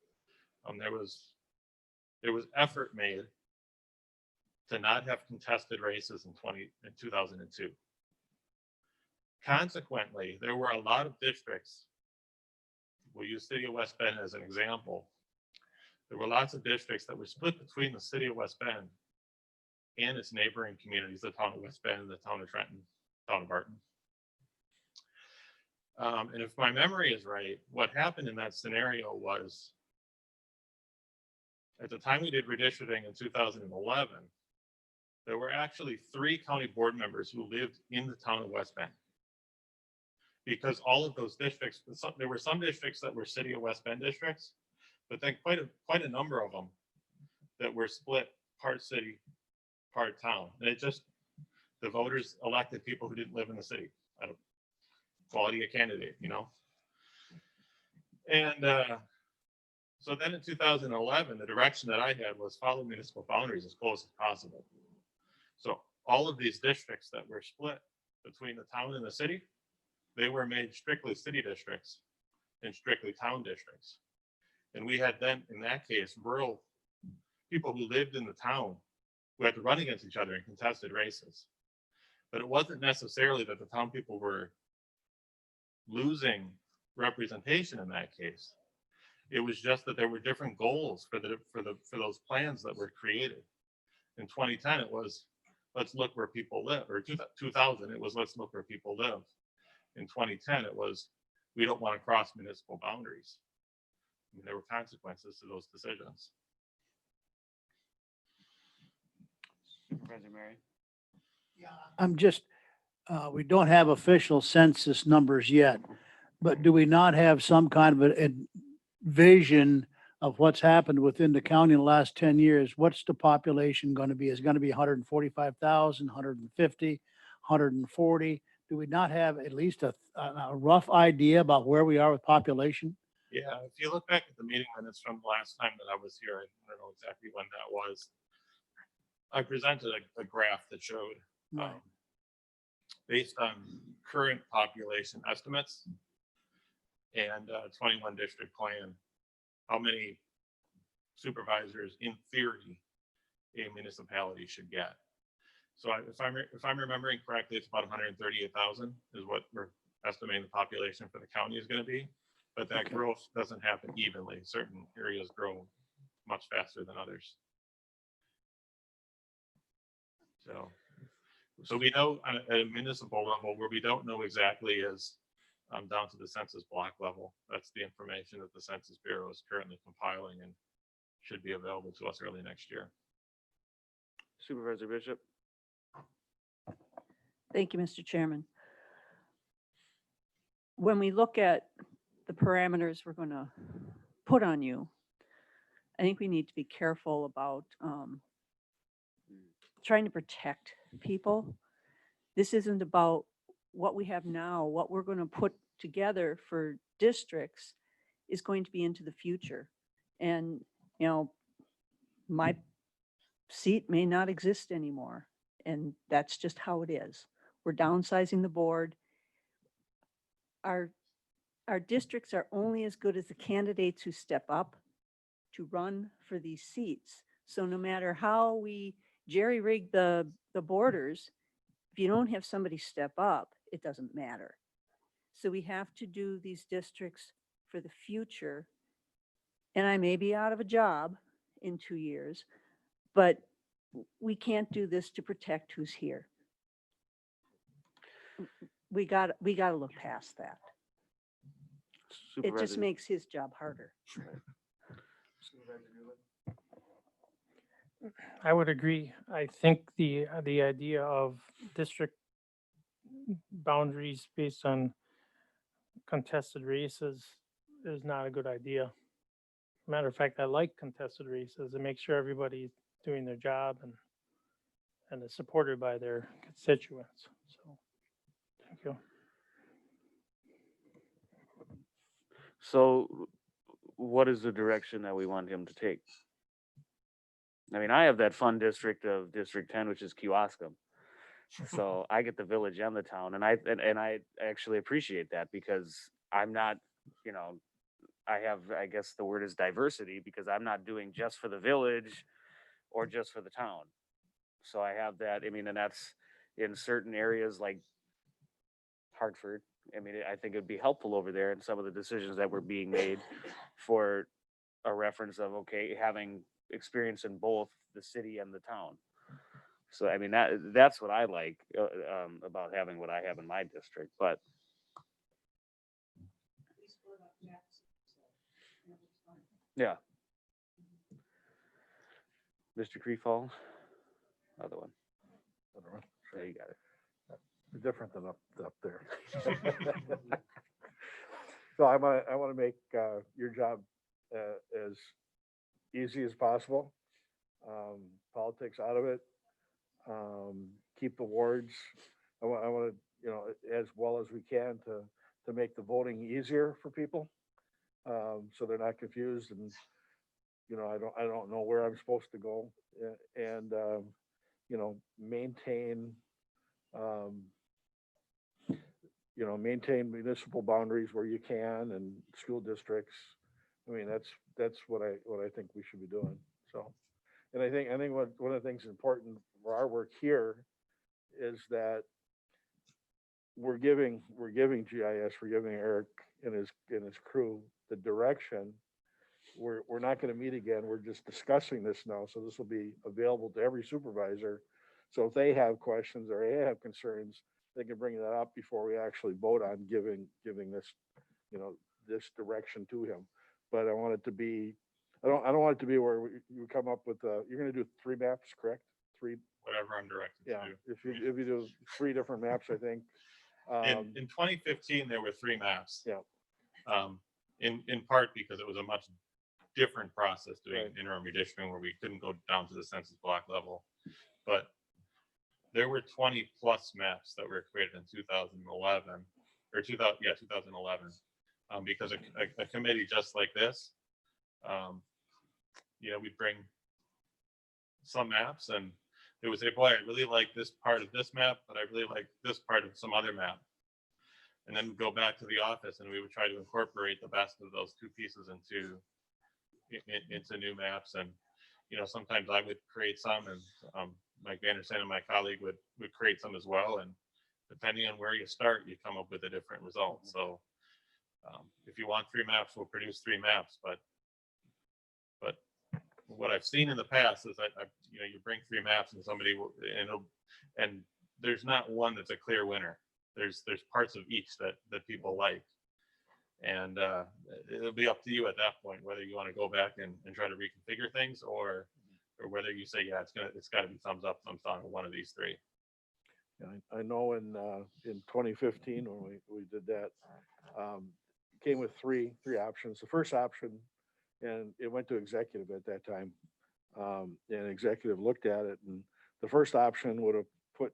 there was effort made to not have contested races in 2002. Consequently, there were a lot of districts. We'll use City of West Bend as an example. There were lots of districts that were split between the City of West Bend and its neighboring communities, the town of West Bend, the town of Trenton, town of Barton. And if my memory is right, what happened in that scenario was, at the time we did redistricting in 2011, there were actually 3 county board members who lived in the town of West Bend. Because all of those districts, there were some districts that were City of West Bend districts, but then quite a number of them that were split part city, part town. And the voters elected people who didn't live in the city. quality of candidate, you know? And so then in 2011, the direction that I had was follow municipal boundaries as close as possible. So all of these districts that were split between the town and the city, they were made strictly city districts and strictly town districts. And we had then, in that case, rural people who lived in the town who had to run against each other in contested races. But it wasn't necessarily that the town people were losing representation in that case. It was just that there were different goals for those plans that were created. In 2010, it was let's look where people live, or 2000, it was let's look where people live. In 2010, it was we don't want to cross municipal boundaries. I mean, there were consequences to those decisions. Supervisor Mary? I'm just, we don't have official census numbers yet, but do we not have some kind of a vision of what's happened within the county in the last 10 years? What's the population going to be? Is it going to be 145,000, 150, 140? Do we not have at least a rough idea about where we are with population? Yeah, if you look back at the meeting minutes from the last time that I was here, I don't know exactly when that was. I presented a graph that showed Right. based on current population estimates and 21 district plan, how many supervisors in theory a municipality should get. So if I'm remembering correctly, it's about 138,000 is what we're estimating the population for the county is going to be. But that Okay. growth doesn't happen evenly. Certain areas grow much faster than others. So we know at a municipal level where we don't know exactly is down to the census block level. That's the information that the Census Bureau is currently compiling and should be available to us early next year. Supervisor Bishop? Thank you, Mr. Chairman. When we look at the parameters we're going to put on you, I think we need to be careful about trying to protect people. This isn't about what we have now. What we're going to put together for districts is going to be into the future. And, you know, my seat may not exist anymore. And that's just how it is. We're downsizing the board. Our districts are only as good as the candidates who step up to run for these seats. So no matter how we jerry-rig the borders, if you don't have somebody step up, it doesn't matter. So we have to do these districts for the future. And I may be out of a job in 2 years, but we can't do this to protect who's here. We got to look past that. It just makes his job harder. I would agree. I think the idea of district boundaries based on contested races is not a good idea. Matter of fact, I like contested races. It makes sure everybody's doing their job and is supported by their constituents. So, thank you. So what is the direction that we want him to take? I mean, I have that fun district of District 10, which is Kewaskum. So I get the village and the town, and I actually appreciate that because I'm not, you know, I guess the word is diversity, because I'm not doing just for the village or just for the town. So I have that, I mean, and that's in certain areas like Hartford. I mean, I think it'd be helpful over there in some of the decisions that were being made for a reference of, okay, having experience in both the city and the town. So, I mean, that's what I like about having what I have in my district, but yeah. Mr. Creefall, other one. There you got it. Different than up there. So I want to make your job as easy as possible. Politics out of it. Keep the wards. I want to, you know, as well as we can to to make the voting easier for people. So they're not confused and, I don't know where I'm supposed to go and, maintain, maintain municipal boundaries where you can and school districts. I mean, that's what I think we should be doing. So, and I think one of the things important for our work here is that we're giving GIS, we're giving Eric and his crew the direction. We're not going to meet again. We're just discussing this now. So this will be available to every supervisor. So if they have questions or they have concerns, they can bring that up before we actually vote on giving this, this direction to him. But I want it to be, I don't want it to be where you come up with, you're going to do 3 maps, correct? 3. Whatever I'm directed Yeah. to do. If you do 3 different maps, I think. In 2015, there were 3 maps. Yeah. In part because it was a much different process doing Right. interim redistricting where we couldn't go down to the census block level. But there were 20 plus maps that were created in 2011 or 2011. Because a committee just like this, we'd bring some maps and it would say, boy, I really like this part of this map, but I really like this part of some other map. And then go back to the office and we would try to incorporate the best of those 2 pieces into new maps. And, sometimes I would create some and Mike Vanderson and my colleague would create some as well. And depending on where you start, you come up with a different result. So if you want 3 maps, we'll produce 3 maps. But what I've seen in the past is that, you bring 3 maps and somebody will, and there's not one that's a clear winner. There's parts of each that people like. And it'll be up to you at that point, whether you want to go back and try to reconfigure things or whether you say, yeah, it's got to be thumbs up, thumbs down on one of these 3. Yeah, I know in 2015 when we did that, came with three options. The first option, and it went to executive at that time, and executive looked at it, and the first option would have put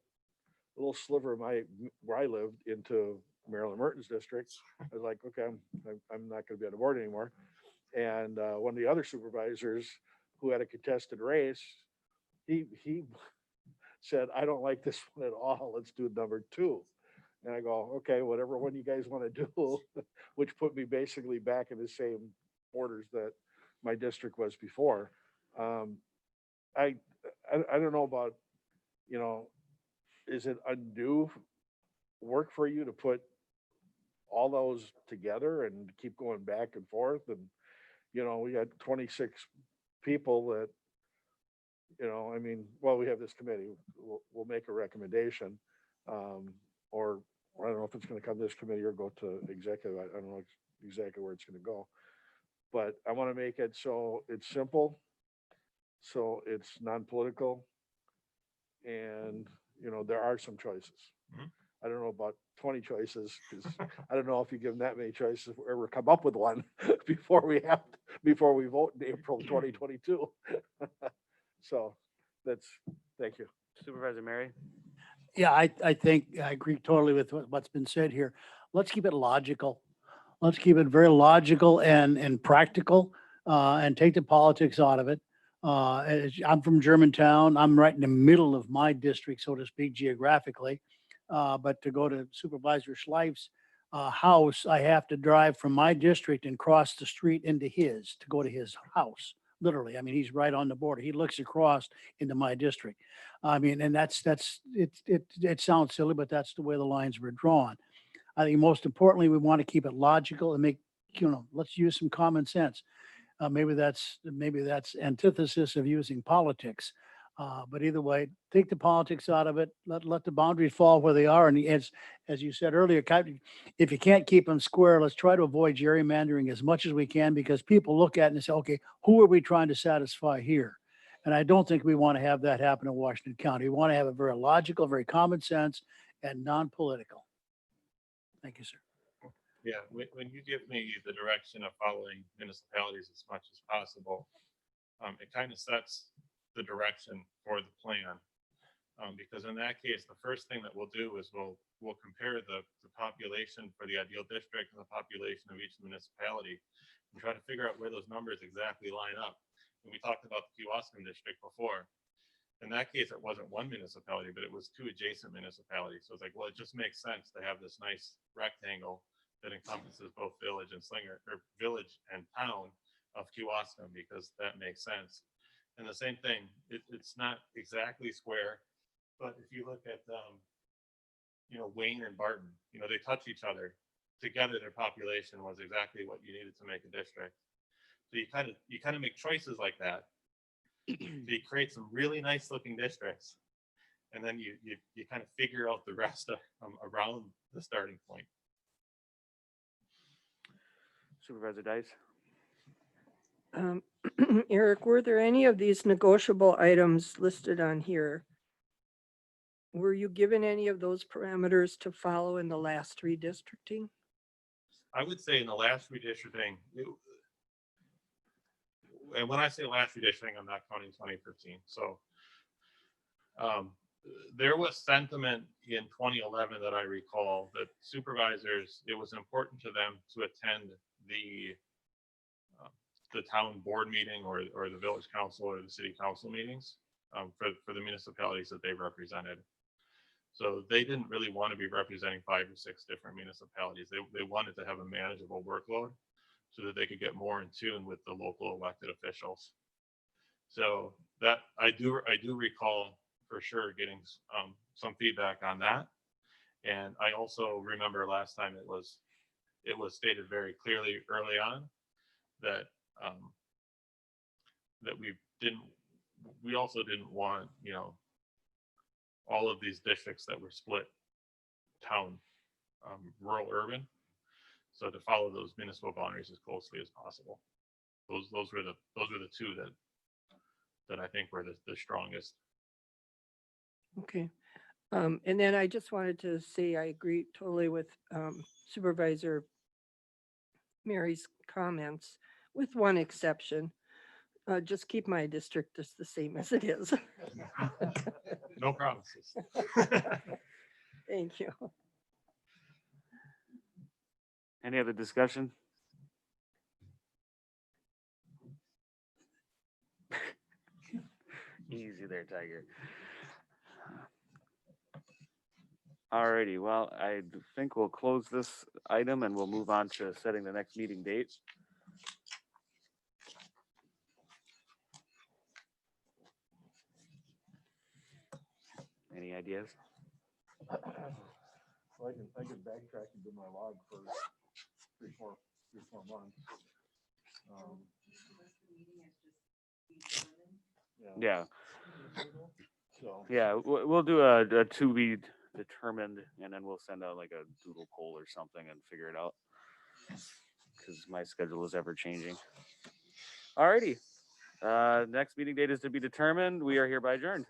a little sliver of where I lived into Marilyn Mertens district. I was like, okay, I'm not going to be on the board anymore. And one of the other supervisors who had a contested race, he said, I don't like this one at all. Let's do number 2. And I go, okay, whatever one you guys want to do, which put me basically back in the same borders that my district was before. I don't know about, is it undue work for you to put all those together and keep going back and forth? And, we got 26 people that, we have this committee, we'll make a recommendation. Or I don't know if it's going to come to this committee or go to executive. I don't know exactly where it's going to go. But I want to make it so it's simple, so it's non-political, and, there are some choices. Mhm. I don't know about 20 choices, because I don't know if you give them that many choices, if we ever come up with one before we vote in April 2022. So thank you. Supervisor Mary? Yeah, I think I agree totally with what's been said here. Let's keep it logical. Let's keep it very logical and practical, and take the politics out of it. I'm from Germantown. I'm right in the middle of my district, so to speak, geographically. But to go to Supervisor Schleif's house, I have to drive from my district and cross the street into his to go to his house. Literally, I mean, he's right on the border. He looks across into my district. I mean, and it sounds silly, but that's the way the lines were drawn. I think most importantly, we want to keep it logical and make, let's use some common sense. Maybe that's antithesis of using politics. But either way, take the politics out of it. Let the boundaries fall where they are. And as you said earlier, if you can't keep them square, let's try to avoid gerrymandering as much as we can, because people look at it and say, okay, who are we trying to satisfy here? And I don't think we want to have that happen in Washington County. We want to have it very logical, very common sense, and non-political. Thank you, sir. Yeah, when you give me the direction of following municipalities as much as possible, it kind of sets the direction for the plan. Because in that case, the first thing that we'll do is we'll compare the population for the ideal district and the population of each municipality and try to figure out where those numbers exactly line up. And we talked about the Kewaskum district before. In that case, it wasn't one municipality, but it was two adjacent municipalities. So it's like, well, it just makes sense to have this nice rectangle that encompasses both village and Slinger, or village and town of Kewaskum, because that makes sense. And the same thing, it's not exactly square, but if you look at, Wayne and Barton, they touch each other. Together, their population was exactly what you needed to make a district. So you kind of make choices like that. So you create some really nice looking districts, and then you kind of figure out the rest around the starting point. Supervisor Dice? Eric, were there any of these negotiable items listed on here? Were you given any of those parameters to follow in the last redistricting? I would say in the last redistricting, and when I say last redistricting, I'm not counting 2015. So there was sentiment in 2011 that I recall that supervisors, it was important to them to attend the town board meeting or the village council or the city council meetings for the municipalities that they represented. So they didn't really want to be representing 5 or 6 different municipalities. They wanted to have a manageable workload so that they could get more in tune with the local elected officials. So that I do recall for sure getting some feedback on that. And I also remember last time it was stated very clearly early on that that we also didn't want, all of these districts that were split town, rural, urban. So to follow those municipal boundaries as closely as possible. Those were the two that I think were the strongest. Okay. And then I just wanted to say I agree totally with Supervisor Mary's comments, with one exception. Just keep my district just the same as it is. No promises. Thank you. Any other discussion? Easy there, Tiger. Alrighty, well, I think we'll close this item and we'll move on to setting the next meeting date. Any ideas? Well, I can backtrack and do my log for three, four months. Yeah, So. yeah, we'll do a to be determined, and then we'll send out like a doodle poll or something and figure it out. Because my schedule is ever changing. Alrighty, next meeting date is to be determined. We are hereby adjourned.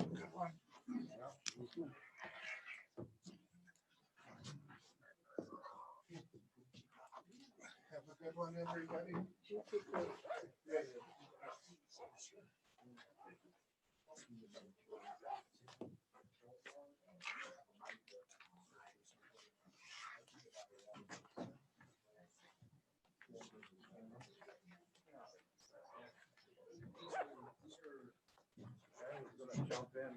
Good one. Have a good one, everybody. I was gonna jump in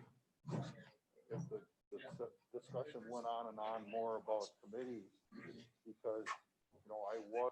if the discussion went on and on more about committees, because, I was.